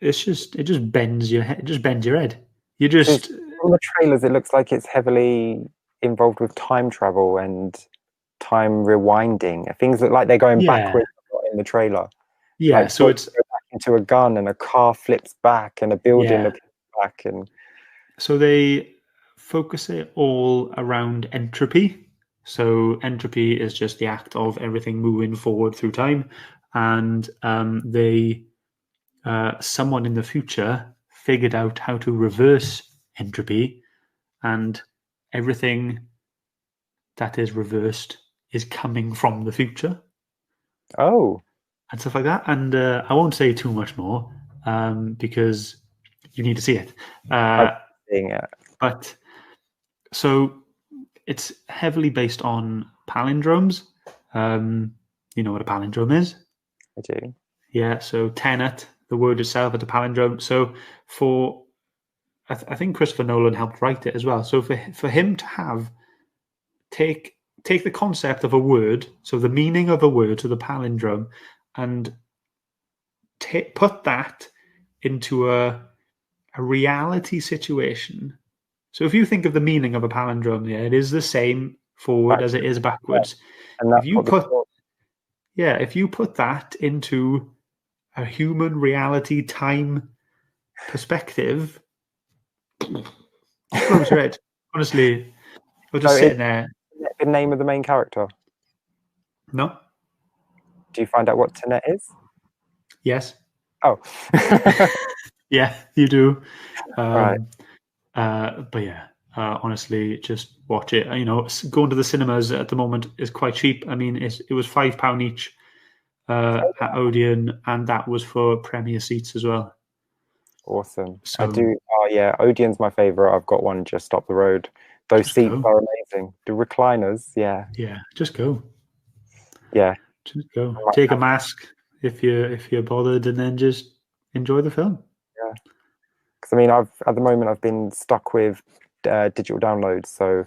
bends your head. It just bends your head. You So just from the trailers, it looks like it's heavily involved with time travel and time rewinding. Things look like they're going yeah, backwards in the trailer. yeah. Like So bullets it's go back into a gun and a car flips back and a building yeah. looks back and So they focus it all around entropy. So entropy is just the act of everything moving forward through time, and someone in the future figured out how to reverse entropy, and everything that is reversed is coming from the future oh, and stuff like that. And I won't say too much more because you need to see it. I'm Uh, seeing it. but so it's heavily based on palindromes. You know what a palindrome is? I do. Yeah. So tenet, the word itself, is a palindrome. So for I think Christopher Nolan helped write it as well. So for him to have take the concept of a word, so the meaning of a word, so the palindrome, and put that into a reality situation. So if you think of the meaning of a palindrome, yeah, it is the same forward as it Backwards, is yeah. backwards. And If that's you what the put if you put that into a human reality time perspective, it blows your head. Honestly, you're so just is sitting there. that the name of the main character? No, Do you find out what Tenet is? Yes. Oh. Yeah, you do. Right. But yeah, honestly, just watch it. You know, going to the cinemas at the moment is quite cheap. I mean, it was £5 each at Odeon, and that was for premier seats as well. Awesome. I So do. Oh yeah, Odeon's my favorite. I've got one just up the road. Those just seats go. are amazing. The recliners, yeah, Yeah, just go. yeah. Just go. I might Take a have to, mask if you're bothered, and then just enjoy the film. yeah. Because I mean, at the moment I've been stuck with digital downloads. So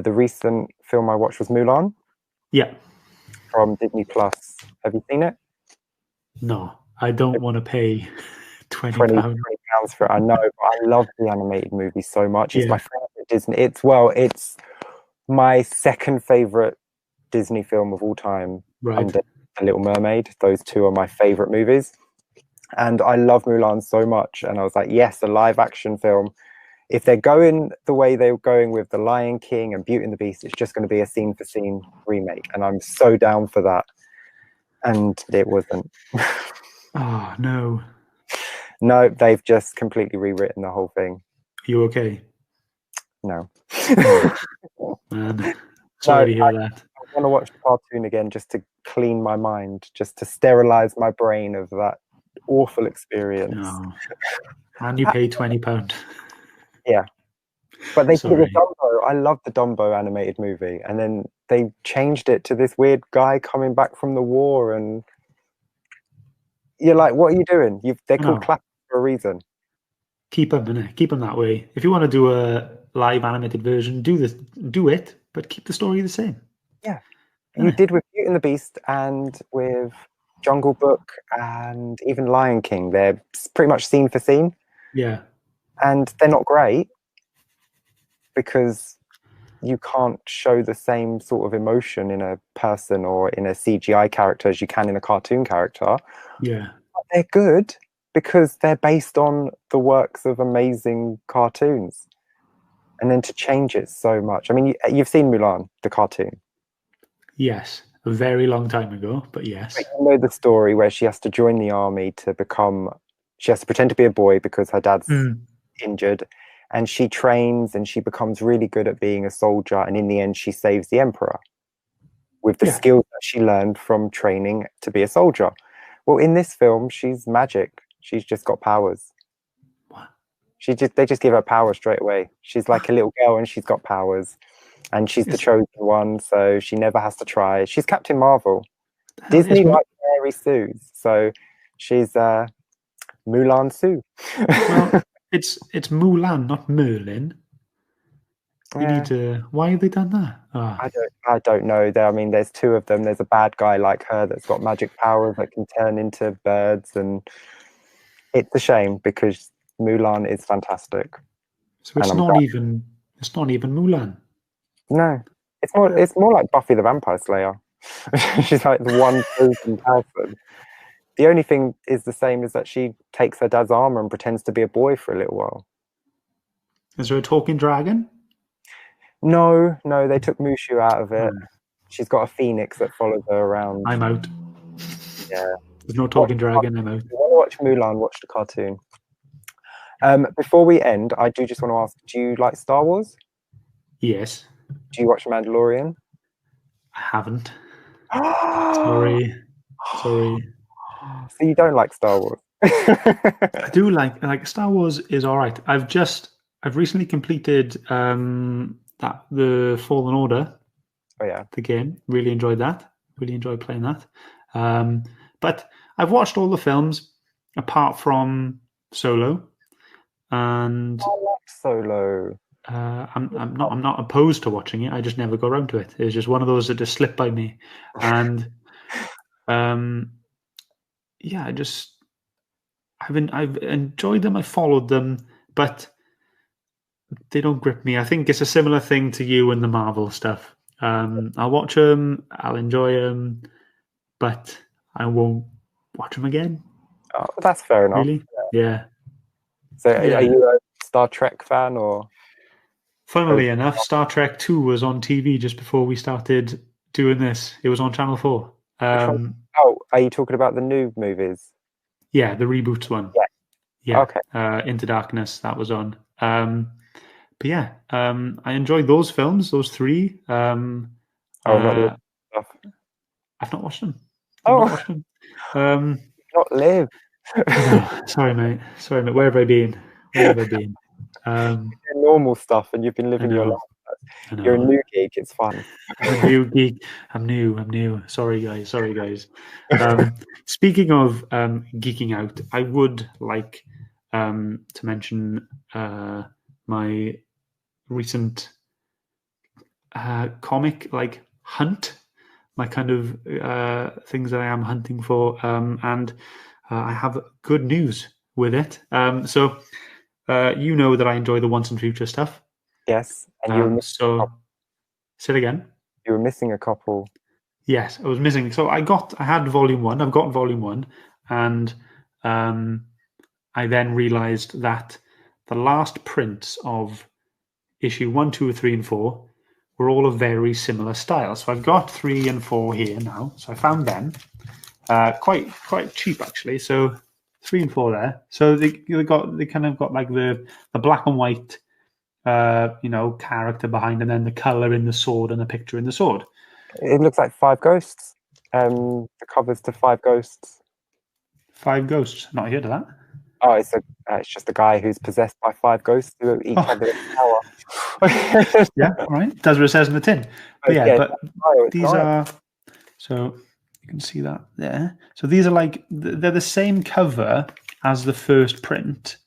the recent film I watched was Mulan Yeah. from Disney Plus. Have you seen it? No, I don't It's want to pay £20. 20 pounds for it. I know, but I love the animated movie so much. It's my Yeah. favorite Disney. It's my second favorite Disney film of all time, Right. under The Little Mermaid. Those two are my favorite movies. And I love Mulan so much. And I was like, yes, a live action film. If they're going the way they were going with The Lion King and Beauty and the Beast, it's just going to be a scene for scene remake. And I'm so down for that. And it wasn't. Oh no. No, they've just completely rewritten the whole thing. You okay? No. Oh, man. No, Sorry to hear that. I want to watch the cartoon again just to clean my mind, just to sterilize my brain of that awful experience. No. And you pay £20. Yeah. But they did it with Sorry. Dumbo. I love the Dumbo animated movie. And then they changed it to this weird guy coming back from the war. And you're like, what are you doing? They're called No. classics for a reason. Keep them, innit? Keep them that way. If you want to do a live animated version, do it, but keep the story the same. Yeah. You did with Beauty and the Beast and with Jungle Book and even Lion King. They're pretty much scene for scene. Yeah. And they're not great because you can't show the same sort of emotion in a person or in a CGI character as you can in a cartoon character. Yeah. But they're good because they're based on the works of amazing cartoons. And then to change it so much. I mean, you've seen Mulan, the cartoon. Yes. A very long time ago, but yes. You know the story where she has to join the army she has to pretend to be a boy because her dad's injured. And she trains and she becomes really good at being a soldier. And in the end, she saves the emperor with the skills that she learned from training to be a soldier. Well, in this film, she's magic. She's just got powers. What? They just give her power straight away. She's like a little girl and she's got powers. And she's the chosen one, so she never has to try. She's Captain Marvel. Disney likes Mary Sue's, so she's Mulan Sue. Well, it's Mulan, not Merlin. You Yeah. need to. Why have they done that? Oh. I don't know. I mean, there's two of them. There's a bad guy like her that's got magic powers that can turn into birds, and it's a shame because Mulan is fantastic. So it's not even Mulan. No, it's more like Buffy the Vampire Slayer. She's like the one chosen person. The only thing is the same is that she takes her dad's armor and pretends to be a boy for a little while. Is there a talking dragon? No, they took Mushu out of it. She's got a phoenix that follows her around. I'm out. Yeah. There's no talking dragon, I'm out. If you want to watch Mulan, watch the cartoon. Before we end, I do just want to ask, do you like Star Wars? Yes. Do you watch Mandalorian? I haven't. Sorry. So you don't like Star Wars? I do like Star Wars is all right. I've recently completed the Fallen Order. Oh yeah. The game. Really enjoyed that. Really enjoyed playing that. But I've watched all the films apart from Solo. And I like Solo. I'm not opposed to watching it. I just never got around to it. It's just one of those that just slipped by me. And yeah, I've enjoyed them. I followed them, but they don't grip me. I think it's a similar thing to you and the Marvel stuff. I'll watch them, I'll enjoy them, but I won't watch them again. Oh, that's fair enough. Really? Yeah. So are you a Star Trek fan or? Funnily enough, Star Trek 2 was on TV just before we started doing this. It was on Channel 4. Oh, are you talking about the new movies? Yeah, the reboots one. Yeah. Yeah, Okay. Into Darkness, that was on. But yeah, I enjoyed those films, those three. Oh, not the stuff. I've not watched them. I've not Oh, watched them. Um, not live. I know. Sorry, mate. Sorry, mate. Where have I been? Where have I been? Normal stuff, and you've been I living your know. life. I You're a know. new geek. It's fine. I'm a new geek. I'm new. I'm new. Sorry, guys. Sorry, guys. Speaking of geeking out, I would like to mention my recent comic like hunt, my kind of things that I am hunting for, and I have good news with it. So you know that I enjoy the Once and Future stuff. Yes, and you were So say it again. missing a couple. Yes, I was missing. So I had volume one. I've got volume one, and um, I then realised that the last prints of issue one, two, three, and four were all a very similar style. So I've got three and four here now. So I found them quite cheap actually. So three and four there. So they kind of got like the black and white character behind, and then the color in the sword and the picture in the sword. It looks like Five Ghosts. The covers to Five Ghosts. Five Ghosts. Not heard of that. Oh, it's just a guy who's possessed by five ghosts who each have their power. Yeah, all right. That's what it says in the tin. But yeah, Yeah, but these are so you can see that there. So these are like they're the same cover as the first print,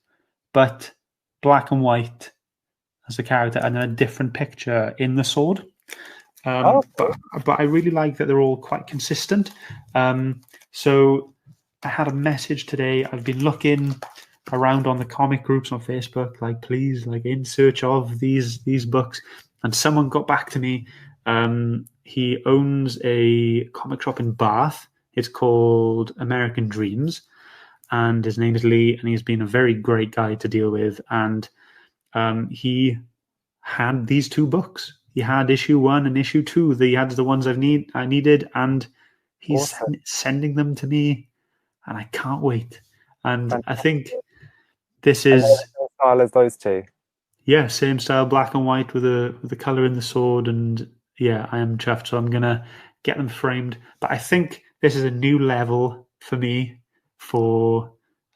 but black and white as the character, and then a different picture in the sword. But I really like that they're all quite consistent. So I had a message today. I've been looking around on the comic groups on Facebook, like please, like in search of these books, and someone got back to me. He owns a comic shop in Bath. It's called American Dreams, and his name is Lee, and he's been a very great guy to deal with. And he had these two books. He had issue one and issue two. He had the ones I needed, and he's sending them to me, and I can't wait. And I think this is the same style as those two. Yeah, same style, black and white with the color in the sword, and yeah, I am chuffed. So I'm gonna get them framed. But I think this is a new level for me for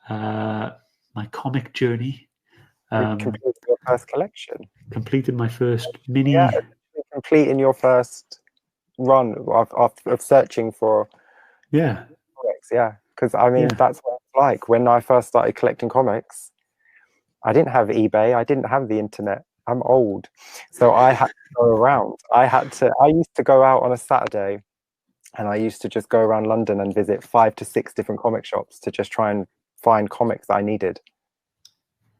my comic journey. Completed your first collection. Completed my first mini. Yeah, completing your first run of searching for comics. Yeah, because I mean that's what it's like when I first started collecting comics. I didn't have eBay. I didn't have the internet. I'm old, so I had to go around. I used to go out on a Saturday, and I used to just go around London and visit 5 to 6 different comic shops to just try and find comics that I needed,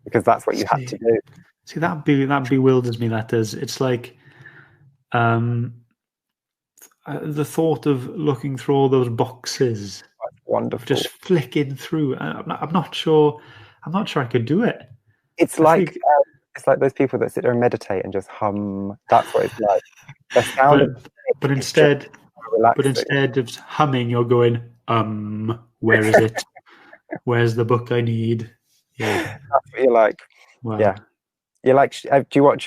because that's what you had to do. See, that bewilders me. That does. It's like the thought of looking through all those boxes, that's wonderful, just flicking through. I'm not sure I could do it. It's like those people that sit there and meditate and just hum. That's what it's like. The sound but instead of humming, you're going, where is it? Where's the book I need? Yeah, that's what you're like. Wow. Yeah, you're like. Do you watch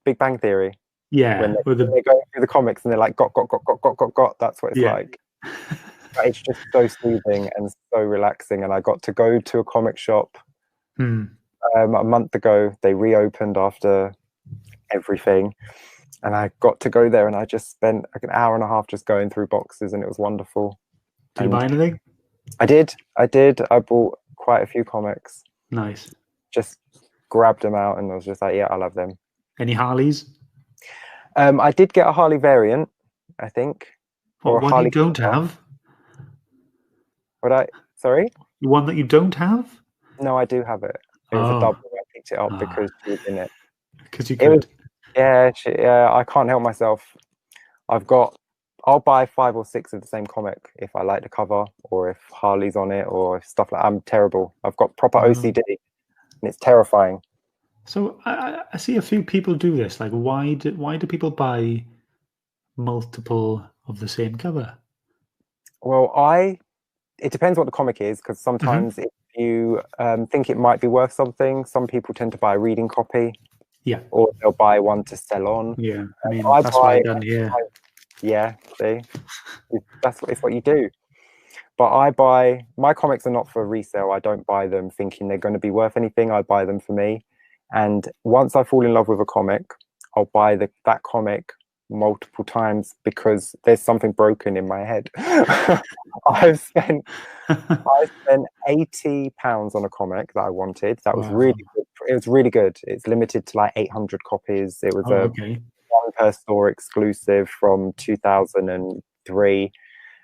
Big Bang Theory? Yeah, when they go through the comics and they're like, got. That's what it's like. It's just so soothing and so relaxing. And I got to go to a comic shop a month ago. They reopened after everything, and I got to go there, and I just spent like an hour and a half just going through boxes, and it was wonderful. Did you buy anything? I did. I bought quite a few comics. Nice. Just grabbed them out, and I was just like, yeah, I love them. Any Harleys? I did get a Harley variant, I think. Or one Harley you don't have? Sorry? One that you don't have? No, I do have it. It was a double. I picked it up because she was in it. Because you could. Yeah, I can't help myself. I'll buy 5 or 6 of the same comic if I like the cover, or if Harley's on it, or stuff like that. I'm terrible. I've got proper OCD, and it's terrifying. So I see a few people do this. Like, why do people buy multiple of the same cover? Well, it depends what the comic is, because sometimes if you think it might be worth something, some people tend to buy a reading copy, Yeah. or they'll buy one to sell on. Yeah. I mean, I that's what buy, I've done here. yeah, see, it's what you do. But my comics are not for resale. I don't buy them thinking they're going to be worth anything. I buy them for me. And once I fall in love with a comic, I'll buy that comic multiple times because there's something broken in my head. I've spent £80 on a comic that I wanted. That was Wow. really good. It was really good. It's limited to like 800 copies. It was Oh, a okay. one per store exclusive from 2003.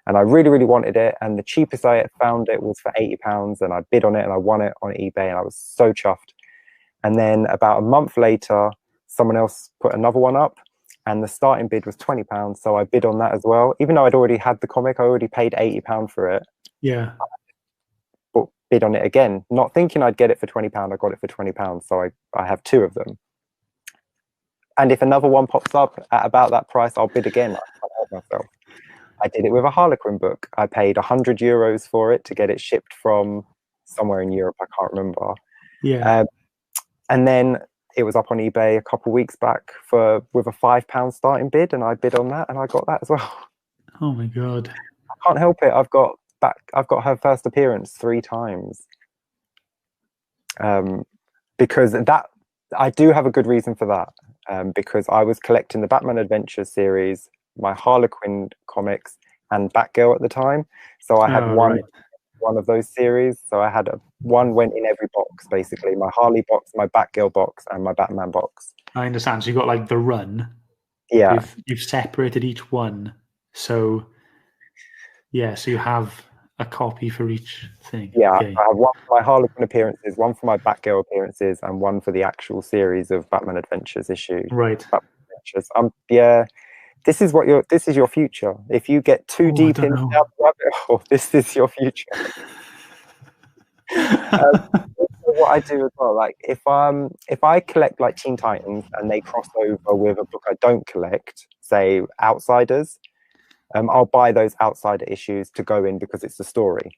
And I really, really wanted it. And the cheapest I found it was for £80. And I bid on it and I won it on eBay. And I was so chuffed. And then about a month later, someone else put another one up. And the starting bid was £20. So I bid on that as well. Even though I'd already had the comic, I already paid £80 for it. Yeah. But bid on it again, not thinking I'd get it for £20. I got it for £20. So I have two of them. And if another one pops up at about that price, I'll bid again. I can't help myself. I did it with a Harlequin book. I paid €100 for it to get it shipped from somewhere in Europe. I can't remember. Yeah. And then it was up on eBay a couple of weeks back with a £5 starting bid, and I bid on that, and I got that as well. Oh my God. I can't help it. I've got her first appearance 3 times. Because that I do have a good reason for that. Because I was collecting the Batman Adventures series, my Harlequin comics, and Batgirl at the time. So I had one of those series. So I had one went in every box, basically. My Harley box, my Batgirl box, and my Batman box. I understand. So you got like the run. Yeah. You've separated each one. So yeah, so you have a copy for each thing. Yeah, Okay. I have one for my Harlequin appearances, one for my Batgirl appearances, and one for the actual series of Batman Adventures issue. Right. Batman Adventures. Yeah. This is your future. If you get too deep into that rabbit hole, this is your future. What I do as well, like if I collect like Teen Titans and they cross over with a book I don't collect, say Outsiders, I'll buy those Outsider issues to go in because it's the story.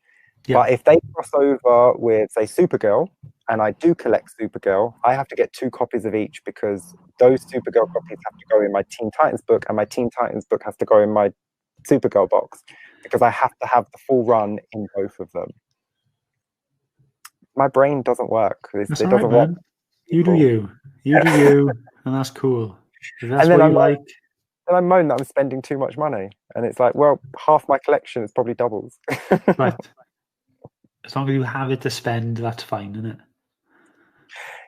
Yeah. But if they cross over with, say, Supergirl, and I do collect Supergirl, I have to get 2 copies of each because those Supergirl copies have to go in my Teen Titans book, and my Teen Titans book has to go in my Supergirl box because I have to have the full run in both of them. My brain doesn't work. It doesn't work. You do you. You do you, and that's cool. If that's what you like. And I moan that I'm spending too much money, and it's like, well, half my collection is probably doubles. Right. As long as you have it to spend, that's fine, isn't it?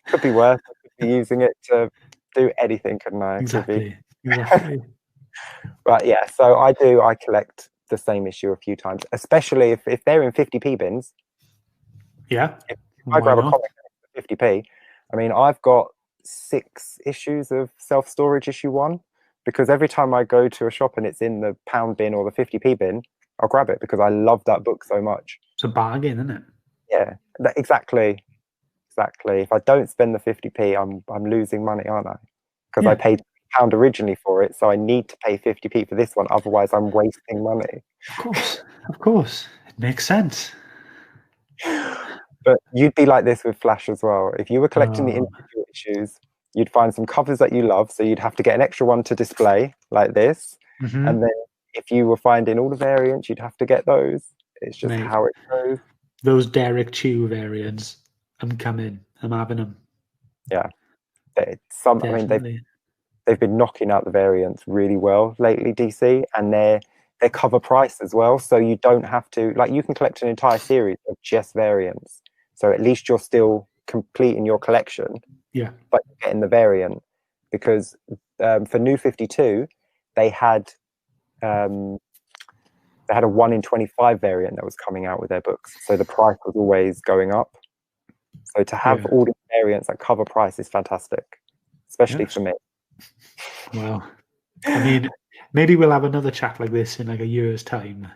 Could be worse. I could be using it to do anything, couldn't I? Exactly. But yeah, so I collect the same issue a few times, especially if they're in 50p bins. Yeah. If I grab a comic for 50p, I mean, I've got 6 issues of self-storage issue 1, because every time I go to a shop and it's in the pound bin or the 50p bin, I'll grab it because I love that book so much. It's a bargain, isn't it? Yeah, exactly. If I don't spend the 50p, I'm losing money, aren't I? Because I paid £1 originally for it, so I need to pay 50p for this one. Otherwise, I'm wasting money. Of course, it makes sense. But you'd be like this with Flash as well. If you were collecting the individual issues, you'd find some covers that you love, so you'd have to get an extra one to display like this. And then if you were finding all the variants, you'd have to get those. It's just how it goes. Those Derek Chew variants, I'm coming. I'm having them. Yeah. I mean, they've been knocking out the variants really well lately, DC, and they're cover price as well. So you don't have to, like, you can collect an entire series of just variants. So at least you're still completing your collection. Yeah. But you're getting the variant, because for New 52, they had a 1 in 25 variant that was coming out with their books. So the price was always going up. So to have all the variants at cover price is fantastic, especially for me. Well, I mean, maybe we'll have another chat like this in like a year's time,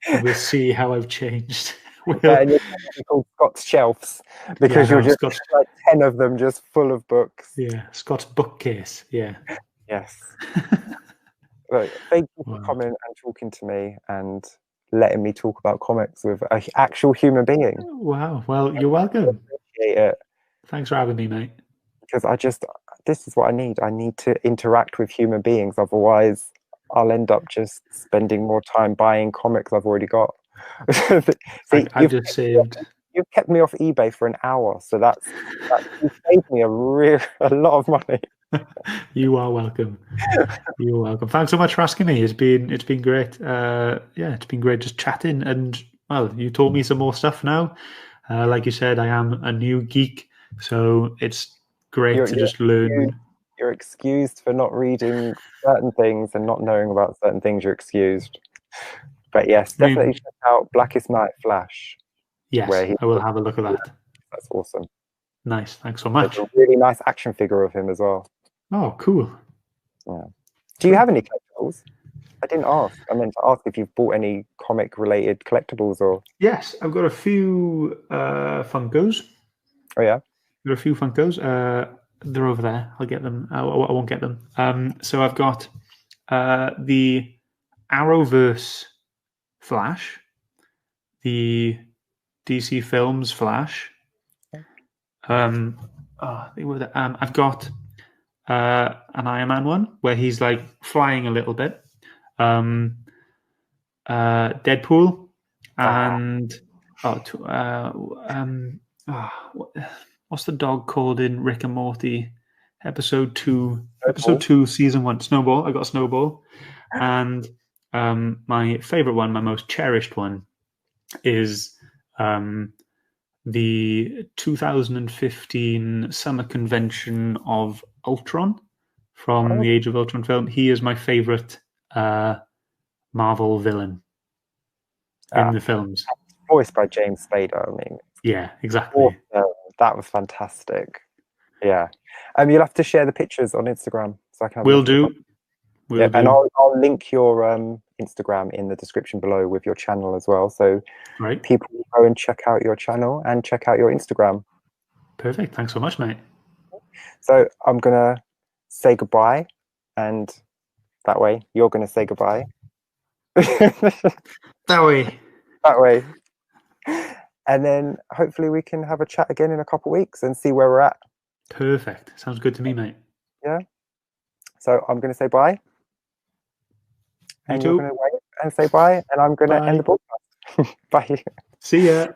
and we'll see how I've changed. And you're called Scott's shelves, because you're just like 10 of them just full of books. Yeah, Scott's bookcase. Yeah. Yes. Look, thank you for coming and talking to me and letting me talk about comics with an actual human being. Wow. Well, you're welcome. Appreciate it, Thanks for having me, mate. because this is what I need. I need to interact with human beings. Otherwise, I'll end up just spending more time buying comics I've already got. See, I've just saved. you've kept me off eBay for an hour, so you saved me a lot of money. You are welcome. You're welcome. Thanks so much for asking me. It's been great. Yeah, it's been great just chatting. And well, you taught me some more stuff now. Like you said, I am a new geek, so it's great to just learn. You're excused for not reading certain things and not knowing about certain things. You're excused. But yes, definitely check out Blackest Night Flash. Yes, I will have a look at that. That's awesome. Nice. Thanks so much. There's a really nice action figure of him as well. Oh, cool. Yeah. Do you have any collectibles? I didn't ask. I meant to ask if you've bought any comic-related collectibles or. Yes, I've got a few Funkos. Oh yeah. There are a few Funkos. They're over there. I'll get them. I won't get them. So I've got the Arrowverse Flash, the DC Films Flash. I've got an Iron Man one where he's like flying a little bit. Deadpool and what's the dog called in Rick and Morty? Episode 2, season 1. Snowball. I got Snowball, and my favorite one, my most cherished one, is the 2015 Summer Convention of Ultron from the Age of Ultron film. He is my favorite Marvel villain in the films. Voiced by James Spader. I mean, yeah, exactly. That was fantastic. Yeah, you'll have to share the pictures on Instagram so I can. Will do. And I'll link your Instagram in the description below with your channel as well, so people will go and check out your channel and check out your Instagram. Perfect. Thanks so much, mate. So I'm gonna say goodbye, and that way you're gonna say goodbye. That way. And then hopefully we can have a chat again in a couple of weeks and see where we're at. Perfect. Sounds good to me, mate. Yeah. So I'm going to say bye. And you're going to wait and say bye. And I'm going to end the podcast. Bye. See ya.